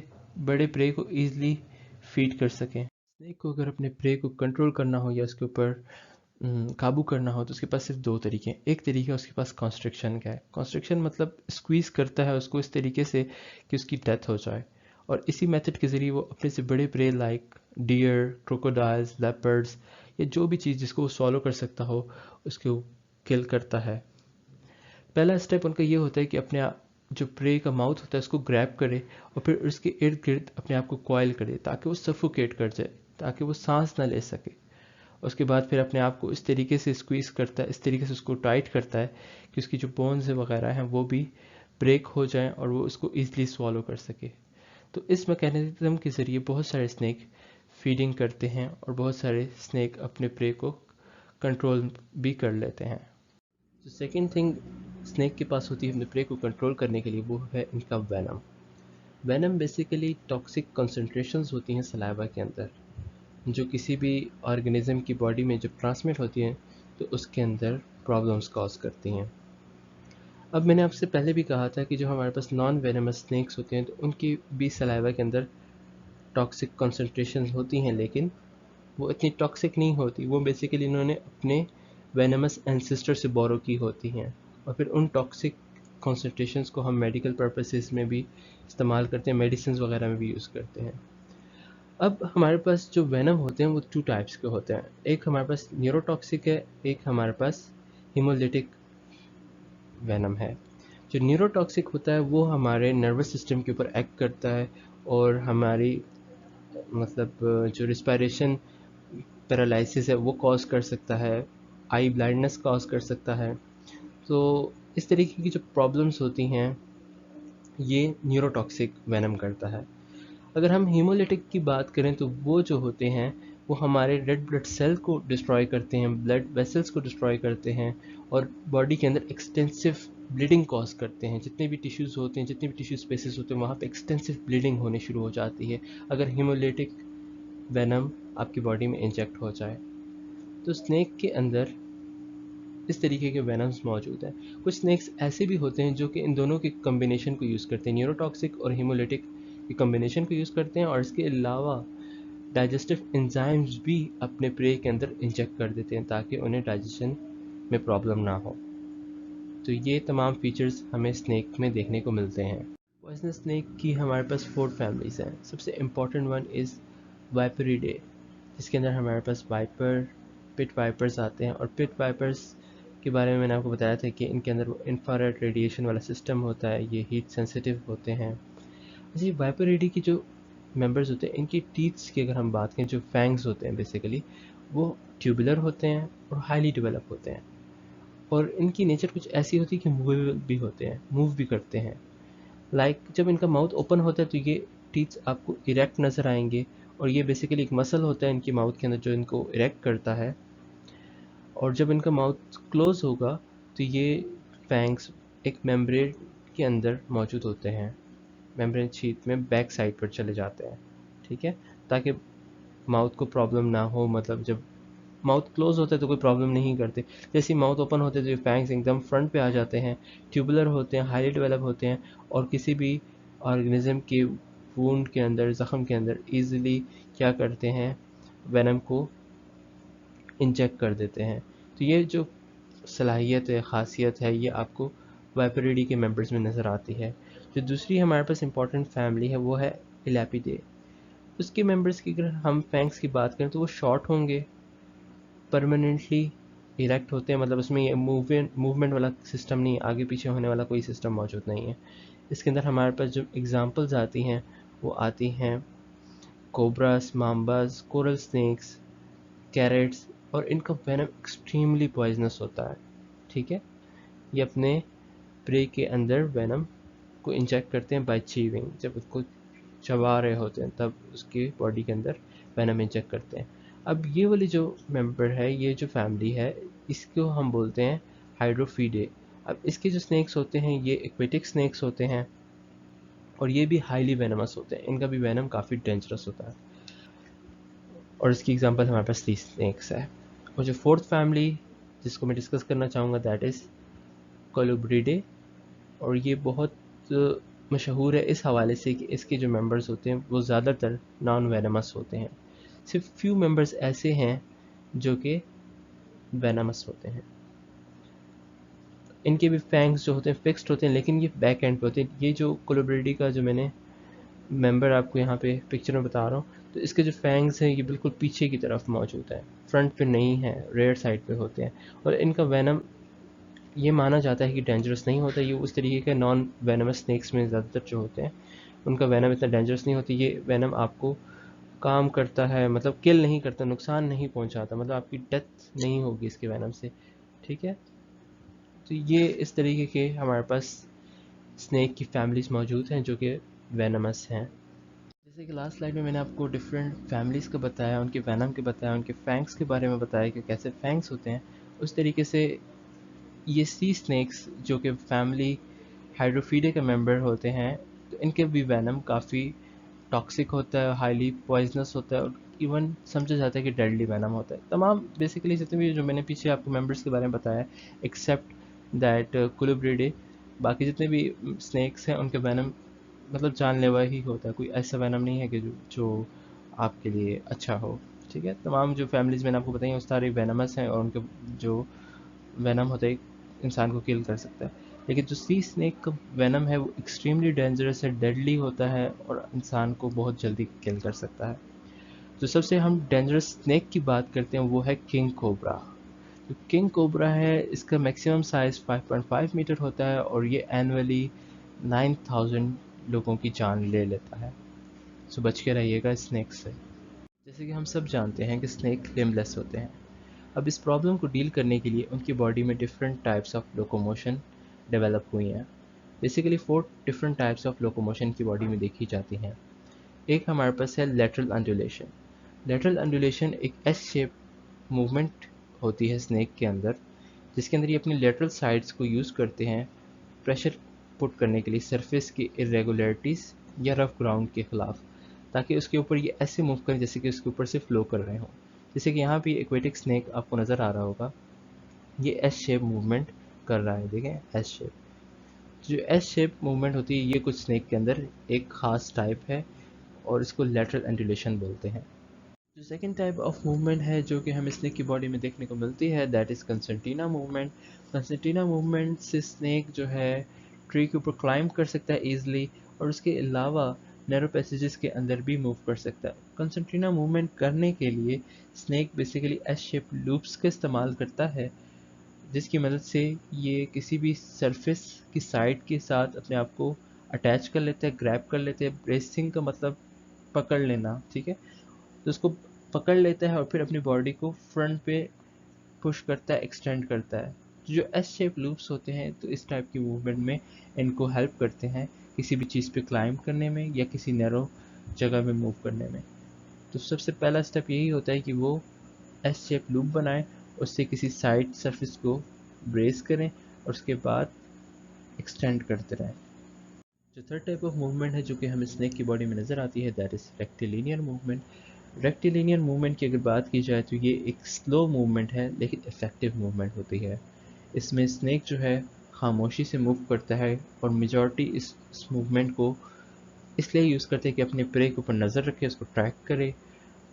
बड़े प्रे को ईजिली फीड कर सकें। स्नेक को अगर अपने प्रे को कंट्रोल करना हो या उसके ऊपर काबू करना हो तो उसके पास सिर्फ दो तरीके हैं। एक तरीका उसके पास कॉन्स्ट्रिक्शन का है। कॉन्स्ट्रिक्शन मतलब स्क्वीज करता है उसको इस तरीके से कि उसकी डेथ हो जाए, और इसी मेथड के ज़रिए वो अपने से बड़े prey like deer, crocodiles, leopards या जो भी चीज़ जिसको वो सॉलो कर सकता हो उसको किल करता है। पहला स्टेप उनका ये होता है कि अपने जो प्रे का माउथ होता है उसको ग्रैब करे और फिर उसके इर्द गिर्द अपने आप को कॉइल करे ताकि वो सफोकेट कर जाए, ताकि वो सांस ना ले सके। उसके बाद फिर अपने आप को इस तरीके से स्क्वीज़ करता है, इस तरीके से उसको टाइट करता है कि उसकी जो बोन्स वगैरह हैं वो भी ब्रेक हो जाएं और वो उसको ईजिली स्वॉलो कर सके। तो इस मैकेनिज्म के ज़रिए बहुत सारे स्नेक फीडिंग करते हैं और बहुत सारे स्नेक अपने प्रे को कंट्रोल भी कर लेते हैं। तो सेकेंड थिंग स्नेक के पास होती है अपने प्रे को कंट्रोल करने के लिए, वो है इनका venom. Venom basically toxic concentrations होती हैं सलाइवा के अंदर, जो किसी भी ऑर्गेनिज्म की बॉडी में जब ट्रांसमिट होती हैं तो उसके अंदर प्रॉब्लम्स कॉज करती हैं। अब मैंने आपसे पहले भी कहा था कि जो हमारे पास नॉन वेनमस स्नेक्स होते हैं तो उनकी भी सलाइवा के अंदर टॉक्सिक कंसंट्रेशन होती हैं, लेकिन वो इतनी टॉक्सिक नहीं होती। वो बेसिकली इन्होंने अपने वेनमस एंसेस्टर से बोरो की होती हैं और फिर उन टॉक्सिक कॉन्सेंट्रेशंस को हम मेडिकल पर्पसेस में भी इस्तेमाल करते हैं, मेडिसिन वगैरह में भी यूज़ करते हैं। अब हमारे पास जो वेनम होते हैं वो 2 टाइप्स के होते हैं। एक हमारे पास न्यूरोटॉक्सिक है, एक हमारे पास हिमोलिटिक वेनम है। जो न्यूरोटॉक्सिक होता है वो हमारे नर्वस सिस्टम के ऊपर एक्ट करता है और हमारी मतलब जो रिस्पायरेशन पैरालिसिस है वो कॉज कर सकता है, आई ब्लाइंडनेस कॉज कर सकता है। तो इस तरीके की जो प्रॉब्लम्स होती हैं ये न्यूरोटॉक्सिक वेनम करता है। अगर हम हीमोलिटिक की बात करें तो वो जो होते हैं वो हमारे रेड ब्लड सेल को डिस्ट्रॉय करते हैं, ब्लड वेसल्स को डिस्ट्रॉय करते हैं और बॉडी के अंदर एक्सटेंसिव ब्लीडिंग कॉज करते हैं। जितने भी टिश्यूज़ होते हैं, जितने भी टिश्यू स्पेसेस होते हैं वहाँ पे एक्सटेंसिव ब्लीडिंग होने शुरू हो जाती है अगर हीमोलिटिक वेनम आपकी बॉडी में इंजेक्ट हो जाए। तो स्नेक के अंदर इस तरीके के वेनम्स मौजूद हैं। कुछ स्नेक्स ऐसे भी होते हैं जो कि इन दोनों के कम्बिनेशन को यूज़ करते हैं, न्यूरोटॉक्सिक और हीमोलिटिक के कम्बिनेशन को यूज़ करते हैं और इसके अलावा डाइजेस्टिव एंजाइम्स भी अपने प्रे के अंदर इंजेक्ट कर देते हैं ताकि उन्हें डाइजेशन में प्रॉब्लम ना हो। तो ये तमाम फीचर्स हमें स्नेक में देखने को मिलते हैं। पॉइजनस स्नेक की हमारे पास 4 फैमिलीज़ हैं। सबसे इम्पॉर्टेंट वन इज़ वाइपरिडे, जिसके अंदर हमारे पास वाइपर, पिट वाइपर्स आते हैं और पिट वाइपर्स के बारे में मैंने आपको बताया था कि इनके अंदर वो इंफ्रारेड रेडिएशन वाला सिस्टम होता है, ये हीट सेंसिटिव होते हैं। जी, वाइपरिडी की जो मेंबर्स होते हैं इनकी टीथ्स की अगर हम बात करें, जो फैंग्स होते हैं बेसिकली वो ट्यूबुलर होते हैं और हाईली डेवलप होते हैं और इनकी नेचर कुछ ऐसी होती है कि मूवेबल भी होते हैं, मूव भी करते हैं। जब इनका माउथ ओपन होता है तो ये टीथ्स आपको इरेक्ट नज़र आएंगे और ये बेसिकली एक मसल होता है इनकी माउथ के अंदर जो इनको इरेक्ट करता है। और जब इनका माउथ क्लोज होगा तो ये फैंग्स एक मेम्ब्रेन के अंदर मौजूद होते हैं, मेम्ब्रेन शीथ में बैक साइड पर चले जाते हैं, ठीक है, ताकि माउथ को प्रॉब्लम ना हो। मतलब जब माउथ क्लोज होता है तो कोई प्रॉब्लम नहीं करते, जैसे ही माउथ ओपन होते हैं तो ये फैंग्स एकदम फ्रंट पे आ जाते हैं, ट्यूबुलर होते हैं, हाईली डेवलप होते हैं और किसी भी ऑर्गेनिज्म के वूंड के अंदर, ज़ख्म के अंदर ईजिली क्या करते हैं, वेनम को इंजेक्ट कर देते हैं। तो ये जो सलाहियत है, ख़ासियत है, ये आपको वाइपरिडी के मेंबर्स में नज़र आती है। जो दूसरी हमारे पास इंपॉर्टेंट फैमिली है वो है इलेपिडे। उसके मेंबर्स की अगर हम फैंक्स की बात करें तो वो शॉर्ट होंगे, परमानेंटली इरेक्ट होते हैं, मतलब उसमें ये मूवमेंट वाला सिस्टम नहीं है, आगे पीछे होने वाला कोई सिस्टम मौजूद नहीं है। इसके अंदर हमारे पास जो एग्जांपल्स आती हैं वो आती हैं कोबरास, माम्बास, कोरल स्नेक्स, कैरेट्स और इनका वेनम एक्सट्रीमली पॉइजनस होता है, ठीक है। ये अपने प्रे के अंदर वेनम को इंजेक्ट करते हैं बाय चीविंग, जब उसको चबा रहे होते हैं तब उसके बॉडी के अंदर वेनम इंजेक्ट करते हैं। अब ये वाली जो मेंबर है, ये जो फैमिली है, इसको हम बोलते हैं हाइड्रोफीडे। अब इसके जो स्नेक्स होते हैं ये एक्वेटिक स्नेक्स होते हैं और ये भी हाईली वेनमस होते हैं, इनका भी वेनम काफ़ी डेंजरस होता है और इसकी एग्जांपल हमारे पास 30 स्नेक्स है। और जो फोर्थ फैमिली जिसको मैं डिस्कस करना चाहूँगा दैट इज़ कोलुब्रिडे और ये बहुत मशहूर है इस हवाले से कि इसके जो मेंबर्स होते हैं वो ज़्यादातर नॉन वेनमस होते हैं। सिर्फ फ्यू मेंबर्स ऐसे हैं जो कि वेनमस होते हैं। इनके भी फैंग्स जो होते हैं फिक्स्ड होते हैं लेकिन ये बैक एंड पे होते हैं। ये जो कोलुब्रिडी का जो मैंने मेंबर आपको यहाँ पे पिक्चर में बता रहा हूँ तो इसके जो फैंग्स हैं ये बिल्कुल पीछे की तरफ मौजूद है, फ्रंट पे नहीं है, रेयर साइड पे होते हैं और इनका वेनम ये माना जाता है कि डेंजरस नहीं होता। ये उस तरीके के नॉन वेनमस स्नेक्स में ज़्यादातर जो होते हैं उनका वेनम इतना डेंजरस नहीं होती। ये वेनम आपको काम करता है, मतलब किल नहीं करता, नुकसान नहीं पहुंचाता, मतलब आपकी डेथ नहीं होगी इसके वेनम से। ठीक है, तो ये इस तरीके के हमारे पास स्नेक की फैमिलीज मौजूद हैं जो कि वेनमस हैं। जैसे कि लास्ट स्लाइड में मैंने आपको डिफरेंट फैमिलीज़ का बताया, उनके वेनम के बताया, उनके फैंक्स के बारे में बताया कि कैसे फैंक्स होते हैं। उस तरीके से ये सी स्नेक्स जो कि फैमिली हाइड्रोफीडे के मेंबर होते हैं, तो इनके भी वेनम काफ़ी टॉक्सिक होता है, हाईली पॉइजनस होता है, और इवन समझा जाता है कि डेडली वेनम होता है। तमाम बेसिकली जितने भी जो मैंने पीछे आपको मेंबर्स के बारे में बताया, एक्सेप्ट दैट कोलुब्रिडे, बाकी जितने भी स्नेक्स हैं उनके वेनम मतलब जानलेवा ही होता है। कोई ऐसा वेनम नहीं है कि जो आपके लिए अच्छा हो। ठीक है, तमाम जो फैमिलीज़ मैंने आपको बताई वो सारे वेनमस हैं, और उनके जो वेनम होता है इंसान को किल कर सकता है। लेकिन जो सी स्नेक का वेनम है वो एक्सट्रीमली डेंजरस है, डेडली होता है, और इंसान को बहुत जल्दी किल कर सकता है। तो सबसे हम डेंजरस स्नेक की बात करते हैं वो है किंग कोबरा। जो किंग कोबरा है इसका मैक्सिमम साइज़ 5.5 मीटर होता है, और ये एनुअली 9000 लोगों की जान ले लेता है। सो बच के रहिएगा स्नेक से। जैसे कि हम सब जानते हैं कि स्नेक लिम्बलेस होते हैं। अब इस प्रॉब्लम को डील करने के लिए उनकी बॉडी में different types of locomotion develop हुई हैं। Basically 4 different types of locomotion की बॉडी में देखी जाती हैं। एक हमारे पास है लेटरल अंडुलेशन। लेटरल अंडुलेशन एक एस शेप मूवमेंट होती है स्नेक के अंदर, जिसके अंदर ये अपनी लेटरल साइड्स को यूज़ करते हैं प्रेशर पुट करने के लिए सरफेस की इरेगुलरिटीज़ या रफ ग्राउंड के ख़िलाफ़, ताकि उसके ऊपर ये ऐसे मूव करें जैसे कि उसके ऊपर से फ्लो कर रहे हों। जैसे कि यहाँ भी एक्वेटिक स्नेक आपको नज़र आ रहा होगा, ये एस शेप मूवमेंट कर रहा है, देखें एस शेप। जो एस शेप मूवमेंट होती है ये कुछ स्नेक के अंदर एक ख़ास टाइप है, और इसको लेटरल एंडुलेशन बोलते हैं। जो सेकंड टाइप ऑफ मूवमेंट है जो कि हमें स्नेक की बॉडी में देखने को मिलती है, दैट इज़ कंसर्टीना मूवमेंट। कंसर्टीना मूवमेंट से स्नेक जो है ट्री के ऊपर क्लाइंब कर सकता है ईजिली, और उसके अलावा नैरो पैसेजेस के अंदर भी मूव कर सकता है। कंसर्टीना मूवमेंट करने के लिए snake basically S shape loops का इस्तेमाल करता है, जिसकी मदद से ये किसी भी सरफेस की साइड के साथ अपने आप को अटैच कर लेते हैं, ग्रैब कर लेते हैं। ब्रेसिंग का मतलब पकड़ लेना, ठीक है। तो उसको पकड़ लेता है और फिर अपनी बॉडी को फ्रंट पे पुश करता है, एक्सटेंड करता है। जो एस शेप लूप्स होते हैं तो इस टाइप की मूवमेंट में इनको हेल्प करते हैं किसी भी चीज़ पे क्लाइंब करने में या किसी नैरो जगह में मूव करने में। तो सबसे पहला स्टेप यही होता है कि वो एस शेप लूप बनाएं, उससे किसी साइड सरफेस को ब्रेस करें, और उसके बाद एक्सटेंड करते रहें। जो थर्ड टाइप ऑफ मूवमेंट है जो कि हमें स्नेक की बॉडी में नज़र आती है, that is rectilinear movement. Rectilinear movement की अगर बात की जाए तो ये एक स्लो मूवमेंट है लेकिन इफ़ेक्टिव मूवमेंट होती है। इसमें स्नेक जो है खामोशी से मूव करता है, और मेजॉरिटी इस मूवमेंट को इसलिए यूज़ करते हैं कि अपने प्रे के ऊपर नज़र रखे, उसको ट्रैक करे,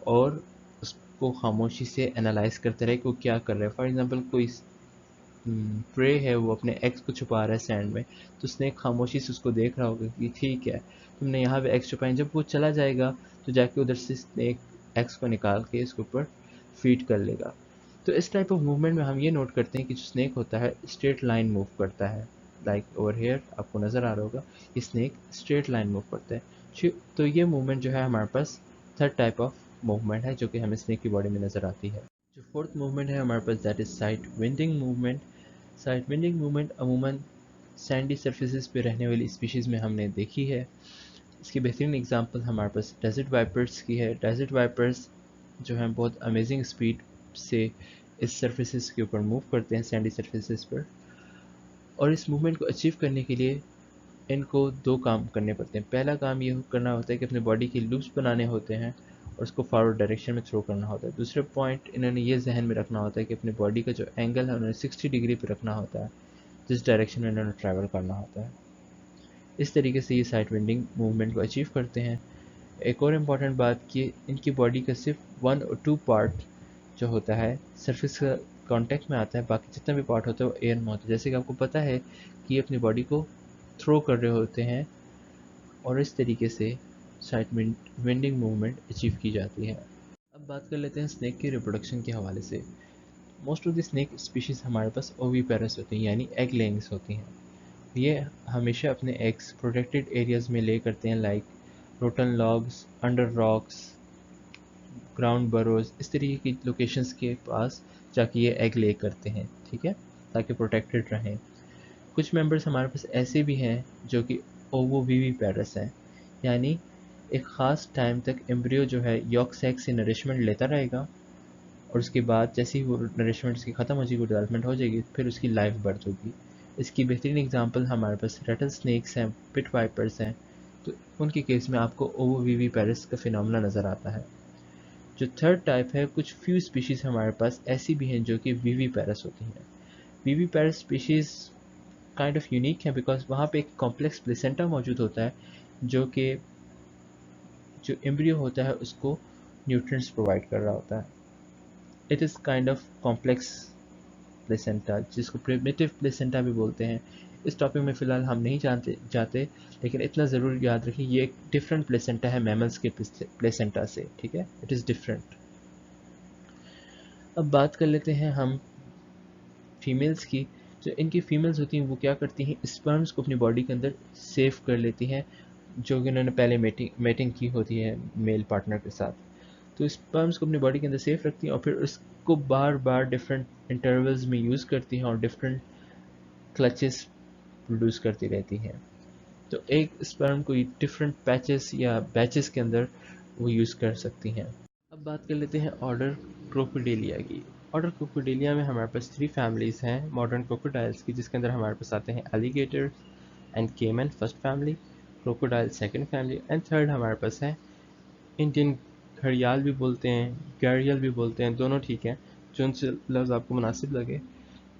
और उसको खामोशी से एनालाइज करते रहे कि वो क्या कर रहा है। फॉर एग्जांपल कोई प्रे है, वो अपने एक्स को छुपा रहा है सैंड में, तो स्नेक खामोशी से उसको देख रहा होगा कि ठीक है तुमने यहाँ पे एक्स छुपाए। जब वो चला जाएगा तो जाके उधर से स्नेक एक्स को निकाल के इसके ऊपर फीड कर लेगा। तो इस टाइप ऑफ मूवमेंट में हम ये नोट करते हैं कि जो स्नेक होता है स्ट्रेट लाइन मूव करता है। लाइक ओवर हेयर आपको नज़र आ रहा होगा, ये स्नेक स्ट्रेट लाइन मूव करता है। तो ये मूवमेंट जो है हमारे पास थर्ड टाइप ऑफ मूवमेंट है जो कि हमें स्नेक की बॉडी में नज़र आती है। जो फोर्थ मूवमेंट है हमारे पास, that is side winding movement. Side winding movement अमूमन सैंडी सर्फेसिस पे रहने वाली स्पीशीज़ में हमने देखी है। इसकी बेहतरीन एग्जांपल हमारे पास डेजर्ट वाइपर्स की है। डेजर्ट वाइपर्स जो हैं बहुत अमेजिंग स्पीड से इस सर्फेसिस के ऊपर मूव करते हैं, सैंडी सर्फेसिस पर। और इस मूवमेंट को अचीव करने के लिए इनको दो काम करने पड़ते हैं। पहला काम ये करना होता है कि अपने बॉडी के लूप्स बनाने होते हैं और उसको फॉरवर्ड डायरेक्शन में थ्रो करना होता है। दूसरे पॉइंट इन्होंने ये जहन में रखना होता है कि अपनी बॉडी का जो एंगल है उन्होंने 60 डिग्री पर रखना होता है, जिस डायरेक्शन में इन्होंने ट्रैवल करना होता है। इस तरीके से ये साइड विंडिंग मूवमेंट को अचीव करते हैं। एक और इम्पॉर्टेंट बात कि इनकी बॉडी का सिर्फ 1 और 2 पार्ट जो होता है सरफेस का कांटेक्ट में आता है, बाकी जितना भी पार्ट होता है वो एयर में होता है। जैसे कि आपको पता है कि ये अपनी बॉडी को थ्रो कर रहे होते हैं, और इस तरीके से साइड विंडिंग मूवमेंट अचीव की जाती है। अब बात कर लेते हैं स्नेक की रिप्रोडक्शन के हवाले से। Most of the snake species हमारे पास ओवीपेरस होती हैं, यानी एग लेइंग्स होती हैं। ये हमेशा अपने एग्स प्रोटेक्टेड एरियाज़ में ले करते हैं, like rotten logs, under rocks, ground burrows, इस तरीके की लोकेशंस के पास जाके ये एग ले करते हैं, ठीक है, ताकि प्रोटेक्टेड रहें। कुछ मेंबर्स हमारे पास ऐसे भी हैं जो कि ओवोविवी पेरस हैं, यानी एक ख़ास टाइम तक एम्ब्रियो जो है यॉक सैक से नरिशमेंट लेता रहेगा, और उसके बाद जैसे ही वो नरिशमेंट उसकी ख़त्म हो जाएगी, वो डेवलपमेंट हो जाएगी, फिर उसकी लाइफ बर्थ होगी। इसकी बेहतरीन एग्जांपल हमारे पास रेटल स्नेक्स हैं, पिट वाइपर्स हैं, तो उनके केस में आपको ओवोविवी पेरस का फिनोमेना नज़र आता है। जो थर्ड टाइप है, कुछ फ्यू स्पीशीज़ हमारे पास ऐसी भी हैं जो कि वीवी पेरस होती हैं। वीवी पेरस स्पीशीज़ काइंड ऑफ यूनिक है बिकॉज वहाँ पे एक कॉम्प्लेक्स प्लेसेंटा मौजूद होता है, जो कि जो एम्ब्रियो होता है उसको न्यूट्रिएंट्स प्रोवाइड कर रहा होता है। It is kind of complex placenta, जिसको प्रिमिटिव प्लेसेंटा भी बोलते हैं। इस टॉपिक में फ़िलहाल हम नहीं जानते जाते, लेकिन इतना ज़रूर याद रखिए ये एक डिफरेंट प्लेसेंटा है मैमल्स के प्लेसेंटा से, ठीक है, इट इज़ डिफरेंट। अब बात कर लेते हैं हम फीमेल्स की। जो इनकी फीमेल्स होती हैं वो क्या करती हैं, स्पर्म्स को अपनी बॉडी के अंदर सेव कर लेती हैं, जो कि उन्होंने पहले मेटिंग की होती है मेल पार्टनर के साथ। तो स्पर्म्स को अपनी बॉडी के अंदर सेफ रखती हैं और फिर उसको बार बार डिफरेंट इंटरवल्स में यूज़ करती हैं और डिफरेंट क्लचेस प्रोड्यूस करती रहती हैं। तो एक स्पर्म को डिफरेंट पैचेस या बैचेस के अंदर वो यूज़ कर सकती हैं। अब बात कर लेते हैं ऑर्डर क्रोकोडेलिया की। ऑर्डर क्रोकोडेलिया में हमारे पास 3 फैमिलीज़ हैं मॉडर्न क्रोकोडाइल्स की, जिसके अंदर हमारे पास आते हैं एलिगेटर एंड केमन first family, crocodile second family, and third हमारे पास है इंडियन घड़ियाल भी बोलते हैं, गैरियल भी बोलते हैं, दोनों ठीक है, जो उनसे लफ्ज़ आपको मुनासिब लगे।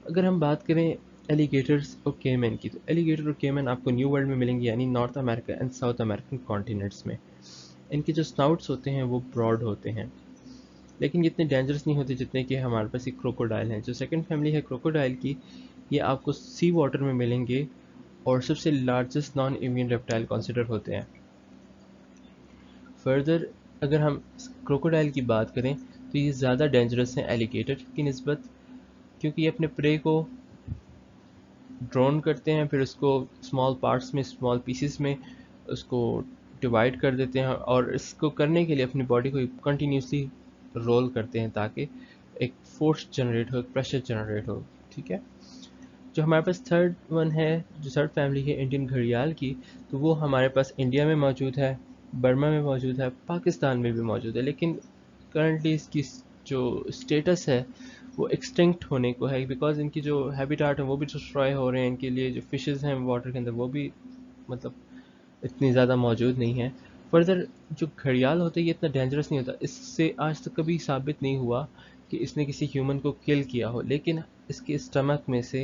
अगर हम बात करें एलिगेटर्स और केमन की, तो एलिगेटर और केमन आपको न्यू वर्ल्ड में मिलेंगे, यानी north America and south American continents में। इनके जो स्नाउट्स होते हैं वो ब्रॉड होते हैं, लेकिन ये इतने डेंजरस नहीं होते जितने कि हमारे पास एक क्रोकोडाइल हैं। जो सेकंड फैमिली है क्रोकोडाइल की, ये आपको सी वाटर में मिलेंगे और सबसे largest non immune reptile consider होते हैं। फर्दर अगर हम क्रोकोडाइल की बात करें तो ये ज़्यादा डेंजरस हैं एलिगेटर की निस्बत, क्योंकि ये अपने प्रे को ड्रोन करते हैं, फिर उसको स्मॉल पार्ट्स में, स्मॉल पीसेस में उसको डिवाइड कर देते हैं, और इसको करने के लिए अपनी बॉडी को कंटिन्यूसली रोल करते हैं ताकि एक फोर्स जनरेट हो, एक प्रेशर जनरेट हो, ठीक है। जो हमारे पास थर्ड वन है, जो थर्ड फैमिली है इंडियन घड़ियाल की, तो वो हमारे पास इंडिया में मौजूद है, बर्मा में मौजूद है, पाकिस्तान में भी मौजूद है, लेकिन करंटली इसकी जो स्टेटस है वो एक्सटिंक्ट होने को है, बिकॉज इनकी जो हैबिटाट है वो भी डिस्ट्रॉय हो रहे हैं, इनके लिए जो फिशेज़ हैं वाटर के अंदर वो भी मतलब इतनी ज़्यादा मौजूद नहीं है। फर्दर जो घड़ियाल होता है ये इतना डेंजरस नहीं होता, इससे आज तक कभी साबित नहीं हुआ कि इसने किसी ह्यूमन को किल किया हो, लेकिन इसके स्टमक में से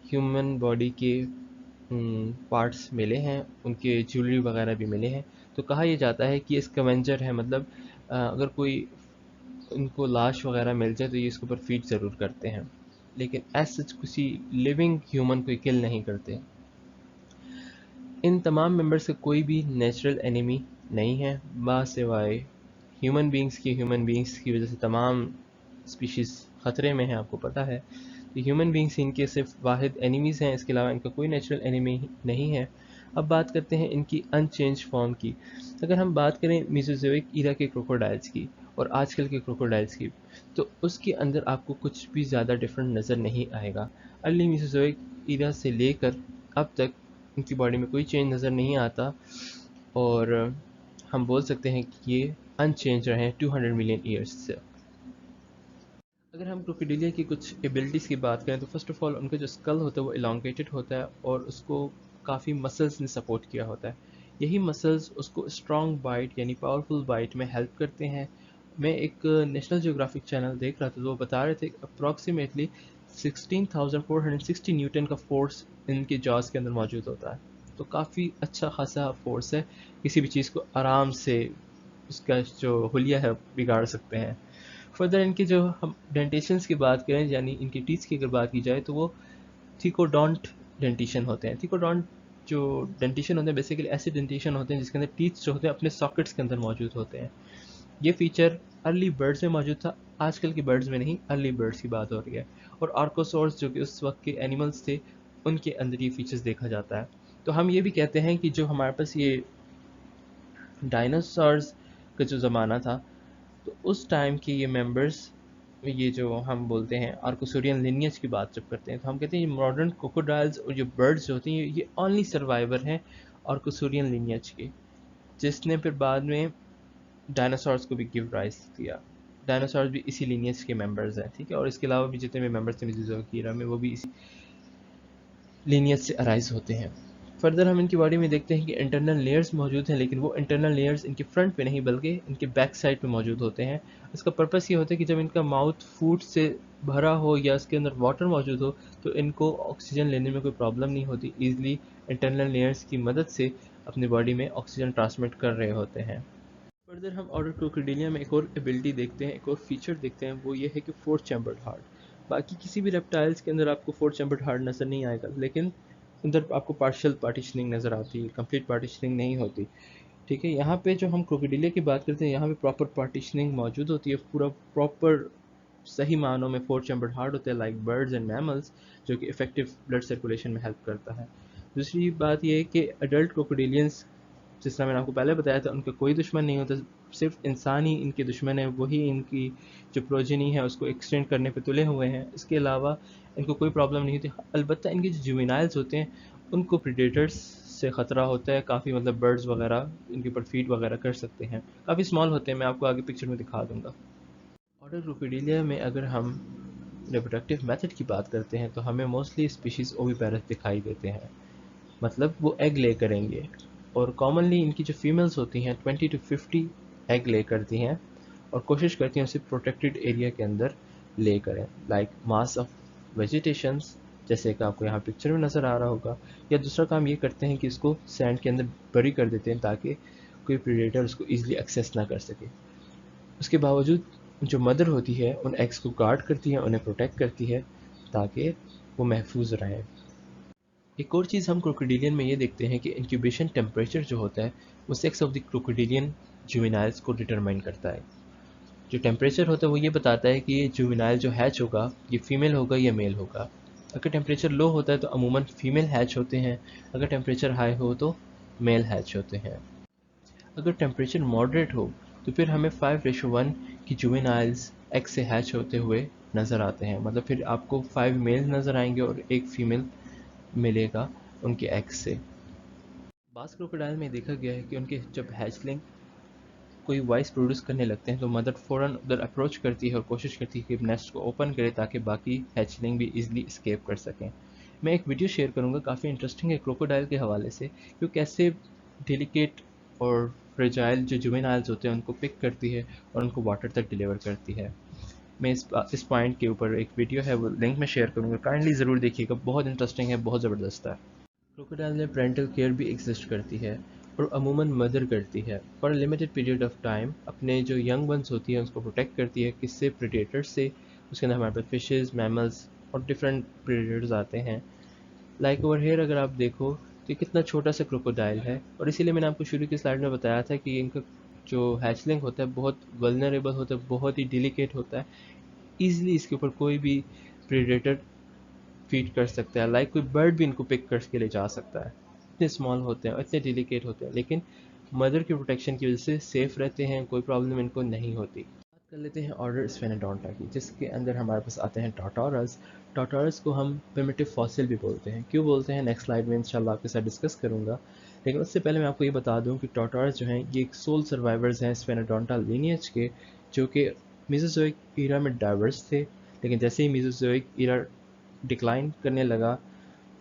ह्यूमन बॉडी के पार्ट्स मिले हैं, उनके ज्वेलरी वगैरह भी मिले हैं। तो कहा यह जाता है कि ये स्कैवेंजर है, मतलब अगर कोई उनको लाश वगैरह मिल जाए तो ये इसके ऊपर फीड ज़रूर करते हैं, लेकिन एज सच किसी लिविंग ह्यूमन को किल नहीं करते। इन तमाम मेंबर्स का कोई भी नेचुरल एनिमी नहीं है, सिवाय ह्यूमन बींग्स की। ह्यूमन बींग्स की वजह से तमाम स्पीशीज़ ख़तरे में हैं, आपको पता है। तो ह्यूमन बींग्स इनके सिर्फ वाहिद एनिमीज़ हैं, इसके अलावा इनका कोई नेचुरल एनिमी नहीं है। अब बात करते हैं इनकी अनचेंज फॉर्म की। अगर हम बात करें मीसोजोइक ईरा के क्रोकोडाइल्स की और आजकल के क्रोकोडाइल्स की, तो उसके अंदर आपको कुछ भी ज़्यादा डिफरेंट नज़र नहीं आएगा। अर्ली मीसोजोइक ईरा से लेकर अब तक इनकी बॉडी में कोई चेंज नज़र नहीं आता, और हम बोल सकते हैं कि ये अनचेंज रहे हैं 200 मिलियन ईयर्स से। अगर हम क्रोकोडिलिया की कुछ एबिलिटीज़ की बात करें तो फर्स्ट ऑफ ऑल उनका जो स्कल होता है वो इलांगेटेड होता है और उसको काफ़ी मसल्स ने सपोर्ट किया होता है। यही मसल्स उसको स्ट्रॉन्ग बाइट यानी पावरफुल बाइट में हेल्प करते हैं। मैं एक नेशनल जियोग्राफिक चैनल देख रहा था तो वो बता रहे थे अप्रॉक्सीमेटली 16,460 न्यूटन का फोर्स इनके जॉज के अंदर मौजूद होता है। तो काफ़ी अच्छा खासा फोर्स है, किसी भी चीज़ को आराम से उसका जो हुलिया है बिगाड़ सकते हैं। फर्दर इनकी जो हम डेंटेशंस की बात करें, यानी इनकी टीथ की अगर बात की जाए, तो वो थीकोडोंट डेंटिशन होते हैं। थीकोडोंट जो डेंटिशन होते हैं बेसिकली ऐसे डेंटिशन होते हैं जिसके अंदर टीथ जो होते हैं अपने सॉकेट्स के अंदर मौजूद होते हैं। ये फीचर अर्ली बर्ड्स में मौजूद था, आजकल के बर्ड्स में नहीं, अर्ली बर्ड्स की बात हो रही है। और आर्कोसोर्स जो कि उस वक्त के एनिमल्स थे, उनके अंदर ये फीचर्स देखा जाता है। तो हम ये भी कहते हैं कि जो हमारे पास ये डायनासोर्स का जो ज़माना था, तो उस टाइम के ये मेंबर्स, ये जो हम बोलते हैं आर्कोसोरियन लिनियज की बात जब करते हैं तो हम कहते हैं ये मॉडर्न क्रोकोडाइल्स और जो बर्ड्स जो होती हैं ये ओनली सर्वाइवर हैं आर्कोसोरियन लिनियज के, जिसने फिर बाद में डायनासोर्स को भी गिव राइज दिया। डायनासोर्स भी इसी लिनियज के मेंबर्स हैं, ठीक है, और इसके अलावा भी जितने भी मेंबर्स थे मेसोजोइक ईरा में वो भी इसी लीनियज से अराइज होते हैं। फर्दर हम इनकी बॉडी में देखते हैं कि इंटरनल लेयर्स मौजूद हैं, लेकिन वो इंटरनल लेयर्स इनके फ्रंट पे नहीं बल्कि इनके बैक साइड पे मौजूद होते हैं। इसका पर्पस ये होता है कि जब इनका माउथ फूड से भरा हो या इसके अंदर वाटर मौजूद हो तो इनको ऑक्सीजन लेने में कोई प्रॉब्लम नहीं होती, ईजिली इंटरनल लेयर्स की मदद से अपनी बॉडी में ऑक्सीजन ट्रांसमिट कर रहे होते हैं। फर्दर हम ऑर्डर क्रोकोडिलिया में एक और एबिलिटी देखते हैं, एक और फीचर देखते हैं, वो ये है कि फोर चैम्बर्ड हार्ट। बाकी किसी भी रेप्टाइल्स के अंदर आपको फोर चैम्बर्ड हार्ट नज़र नहीं आएगा, लेकिन अंदर आपको पार्शियल पार्टीशनिंग नज़र आती है, कंप्लीट पार्टीशनिंग नहीं होती, ठीक है। यहाँ पे जो हम क्रोकोडिलिया की बात करते हैं यहाँ पे प्रॉपर पार्टीशनिंग मौजूद होती है, पूरा प्रॉपर सही मानों में फोर चैम्बर्ड हार्ट होते हैं लाइक बर्ड्स एंड मैमल्स, जो कि इफेक्टिव ब्लड सर्कुलेशन में हेल्प करता है। दूसरी बात यह है कि अडल्ट क्रोकोडिलियंस, जिस तरह मैंने आपको पहले बताया था, उनका कोई दुश्मन नहीं होता, सिर्फ इंसान ही इनके दुश्मन है, वही इनकी जो प्रोजेनी है उसको एक्सटेंड करने पे तुले हुए हैं। इसके अलावा इनको कोई प्रॉब्लम नहीं होती। अलबत्ता इनके जो जुवेनाइल्स होते हैं उनको प्रीडेटर्स से ख़तरा होता है काफ़ी, मतलब बर्ड्स वगैरह इनके ऊपर फीड वगैरह कर सकते हैं, काफ़ी स्मॉल होते हैं, मैं आपको आगे पिक्चर में दिखा दूंगा। ऑर्डर क्रोकोडिलिया में अगर हम रिप्रोडक्टिव मेथड की बात करते हैं तो हमें मोस्टली स्पीशीज़ ओविपेरस दिखाई देते हैं, मतलब वो एग ले करेंगे, और कॉमनली इनकी जो फीमेल्स होती हैं 20 to 50 एग ले करती हैं और कोशिश करती हैं उसे प्रोटेक्टेड एरिया के अंदर ले करें, लाइक मास ऑफ वेजिटेशंस, जैसे कि आपको यहाँ पिक्चर में नज़र आ रहा होगा। या दूसरा काम ये करते हैं कि इसको सैंड के अंदर बरी कर देते हैं ताकि कोई प्रीडेटर उसको ईजिली एक्सेस ना कर सके। उसके बावजूद जो मदर होती है उन एग्स को गार्ड करती है, उन्हें प्रोटेक्ट करती है ताकि वो महफूज रहें। एक और चीज़ हम क्रोकोडिलियन में ये देखते हैं कि इंक्यूबेशन टेम्परेचर जो होता है वो सेक्स ऑफ द क्रोकोडिलियन जुवेनाइल्स को डिटरमाइन करता है। जो टेम्परेचर होता है वो ये बताता है कि ये जुवेनाइल जो हैच होगा ये फीमेल होगा या मेल होगा। अगर टेम्परेचर लो होता है तो अमूमन फीमेल हैच होते हैं, अगर टेम्परेचर हाई हो तो मेल हैच होते हैं। अगर टेम्परेचर मॉडरेट हो तो फिर हमें 5:1 की जुवेनाइल्स एग से हैच होते हुए नज़र आते हैं, मतलब फिर आपको 5 मेल नज़र आएंगे और एक फीमेल मिलेगा उनके एग से। बास क्रोकोडाइल में देखा गया है कि उनके जब हैचलिंग कोई वॉइस प्रोड्यूस करने लगते हैं तो मदर फ़ौरन उधर अप्रोच करती है और कोशिश करती है कि नेस्ट को ओपन करे ताकि बाकी हैचलिंग भी इजीली स्केप कर सकें। मैं एक वीडियो शेयर करूंगा, काफ़ी इंटरेस्टिंग है क्रोकोडाइल के हवाले से, कि वो कैसे डेलिकेट और फ्रेजाइल जो जुवेनाइल्स होते हैं उनको पिक करती है और उनको वाटर तक डिलीवर करती है। मैं इस पॉइंट के ऊपर एक वीडियो है वो लिंक में शेयर करूँगा, काइंडली ज़रूर देखिएगा, बहुत इंटरेस्टिंग है, बहुत ज़बरदस्त है। क्रोकोडाइल में पेरेंटल केयर भी एग्जिस्ट करती है और अमूमन मदर करती है for limited period of time, अपने जो यंग वंस होती हैं उसको प्रोटेक्ट करती है, किससे, प्रेडेटर्स से। उसके अंदर हमारे पास फिशेस, मैमल्स और डिफरेंट प्रेडेटर्स आते हैं। लाइक ओवर हेयर अगर आप देखो तो ये कितना छोटा सा क्रोकोडाइल है, और इसीलिए मैंने आपको शुरू की स्लाइड में बताया था कि इनका जो हैचलिंग होता है बहुत वल्नरेबल होता है, बहुत ही डिलिकेट होता है, ईजिली इसके ऊपर कोई भी प्रेडेटर फीड कर सकता है, लाइक कोई बर्ड भी इनको पिक करके ले जा सकता है। इतने स्मॉल होते हैं, इतने डिलिकेट होते हैं, लेकिन मदर की प्रोटेक्शन की वजह से सेफ रहते हैं, कोई प्रॉब्लम इनको नहीं होती। बात कर लेते हैं ऑर्डर स्फेनोडोंटा की, जिसके अंदर हमारे पास आते हैं टॉटोरस। टॉटोरस को हम प्रिमिटिव फॉसिल भी बोलते हैं, क्यों बोलते हैं नेक्स्ट स्लाइड में इंशाल्लाह आपके साथ डिस्कस करूंगा। लेकिन उससे पहले मैं आपको ये बता दूं कि टॉटोरस जो हैं ये एक सोल सर्वाइवर्स हैं स्फेनोडोंटा लीनियज के, जो कि मेसोजोइक ईरा में डाइवर्स थे, लेकिन जैसे ही मेसोजोइक ईरा डिक्लाइन करने लगा,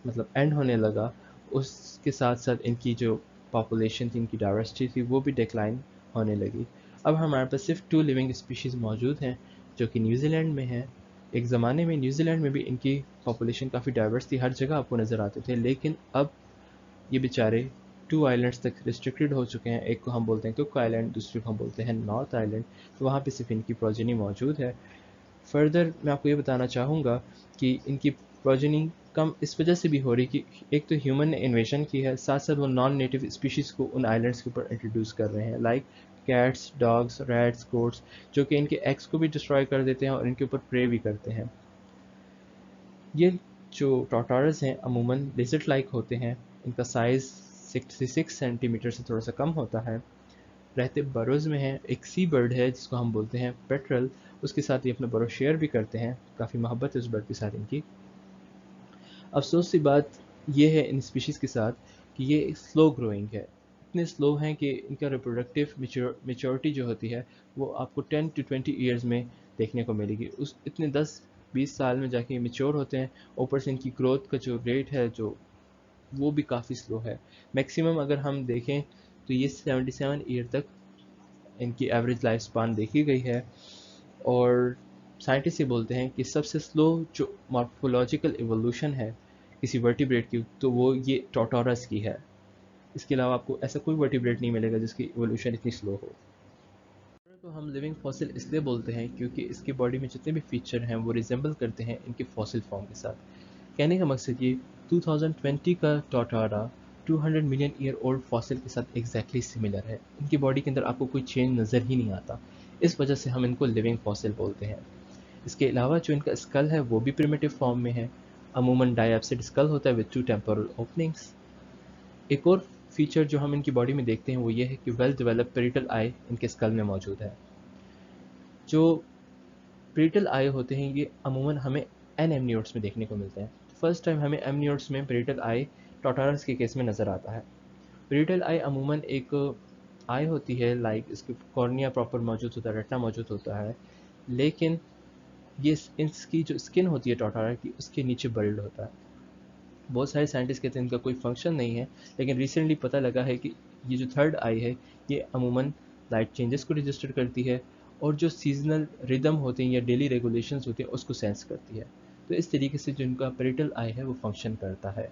मतलब एंड होने लगा, उसके साथ साथ इनकी जो पॉपुलेशन थी, इनकी डाइवर्सिटी थी, वो भी डिक्लाइन होने लगी। अब हमारे पास सिर्फ 2 लिविंग स्पीशीज़ मौजूद हैं जो कि न्यूजीलैंड में हैं। एक ज़माने में न्यूजीलैंड में भी इनकी पॉपुलेशन काफ़ी डाइवर्स थी, हर जगह आपको नज़र आते थे, लेकिन अब ये बेचारे 2 आइलैंड्स तक रिस्ट्रिक्टेड हो चुके हैं। एक को हम बोलते हैं कुक आइलैंड, दूसरे को हम बोलते हैं नॉर्थ आइलैंड, तो वहाँ पे सिर्फ इनकी प्रोजेनी मौजूद है। फर्दर मैं आपको ये बताना चाहूँगा कि इनकी प्रोजेनी कम इस वजह से भी हो रही कि एक तो ह्यूमन ने इन्वेशन की है, साथ साथ वो नॉन नेटिव स्पीशीज़ को उन आइलैंड्स के ऊपर इंट्रोड्यूस कर रहे हैं, like cats, dogs, rats, goats, जो कि इनके एग्स को भी डिस्ट्रॉय कर देते हैं और इनके ऊपर प्रे भी करते हैं। ये जो टॉटॉरस हैं अमूमन लिजर्ड लाइक होते हैं, इनका साइज़ 66 सेंटीमीटर से थोड़ा सा कम होता है। रहते बरोज़ में हैं। एक सी बर्ड है जिसको हम बोलते हैं पेट्रल, उसके साथ ये अपना बरो शेयर भी करते हैं, काफ़ी मोहब्बत है उस बर्ड के साथ इनकी। अफसोस की बात ये है इन स्पीशीज़ के साथ कि ये स्लो ग्रोइंग है, इतने स्लो हैं कि इनका रिप्रोडक्टिव मेच्योरिटी जो होती है वो आपको 10 to 20 ईयर्स में देखने को मिलेगी। उस इतने 10-20 साल में जाके ये मेच्योर होते हैं। ऊपर से इनकी ग्रोथ का जो रेट है जो वो भी काफ़ी स्लो है। मैक्सिमम अगर हम देखें तो ये 77 ईयर तक इनकी एवरेज लाइफ स्पान देखी गई है। और साइंटिस्ट ये बोलते हैं कि सबसे स्लो जो मॉर्फोलॉजिकल इवोल्यूशन है किसी वर्टिब्रेट की, तो वो ये टॉटोरस की है। इसके अलावा आपको ऐसा कोई वर्टिब्रेट नहीं मिलेगा जिसकी इवोल्यूशन इतनी स्लो हो। को हम लिविंग फॉसिल इसलिए बोलते हैं क्योंकि इसकी बॉडी में जितने भी फीचर हैं वो रिजेंबल करते हैं इनके फॉसिल फॉर्म के साथ। कहने का मकसद ये 2020 का टोटारा 200 मिलियन ईयर ओल्ड फॉसिल के साथ एग्जैक्टली सिमिलर है। इनकी बॉडी के अंदर आपको कोई चेंज नज़र ही नहीं आता, इस वजह से हम इनको लिविंग फॉसिल बोलते हैं। इसके अलावा जो इनका स्कल है वो भी प्रिमिटिव फॉर्म में है, अमूमन डायप्सिड स्कल होता है विद 2 टेम्पोरल ओपनिंग्स। एक और फीचर जो हम इनकी बॉडी में देखते हैं वो ये है कि वेल डेवलप्ड पेरिटल आई इनके स्कल में मौजूद है। जो पेरिटल आई होते हैं ये अमूमन हमें एन एमनियोट्स में देखने को मिलते हैं। फर्स्ट टाइम हमें एमनियोट्स में पेरिटल आई टोटारस के केस में नज़र आता है। पेरिटल आई अमूमन एक आई होती है, लाइक इसकी कॉर्निया प्रॉपर मौजूद होता है, रेटिना मौजूद होता है, लेकिन ये इसकी जो स्किन होती है टोटारा की उसके नीचे बल्ड होता है। बहुत सारे साइंटिस्ट कहते हैं इनका कोई फंक्शन नहीं है, लेकिन रिसेंटली पता लगा है कि ये जो थर्ड आई है ये अमूमन लाइट चेंजेस को रजिस्टर करती है और जो सीजनल रिदम होते हैं या डेली रेगुलेशंस होती हैं उसको सेंस करती है। तो इस तरीके से जो इनका पेरिटल आई है वो फंक्शन करता है।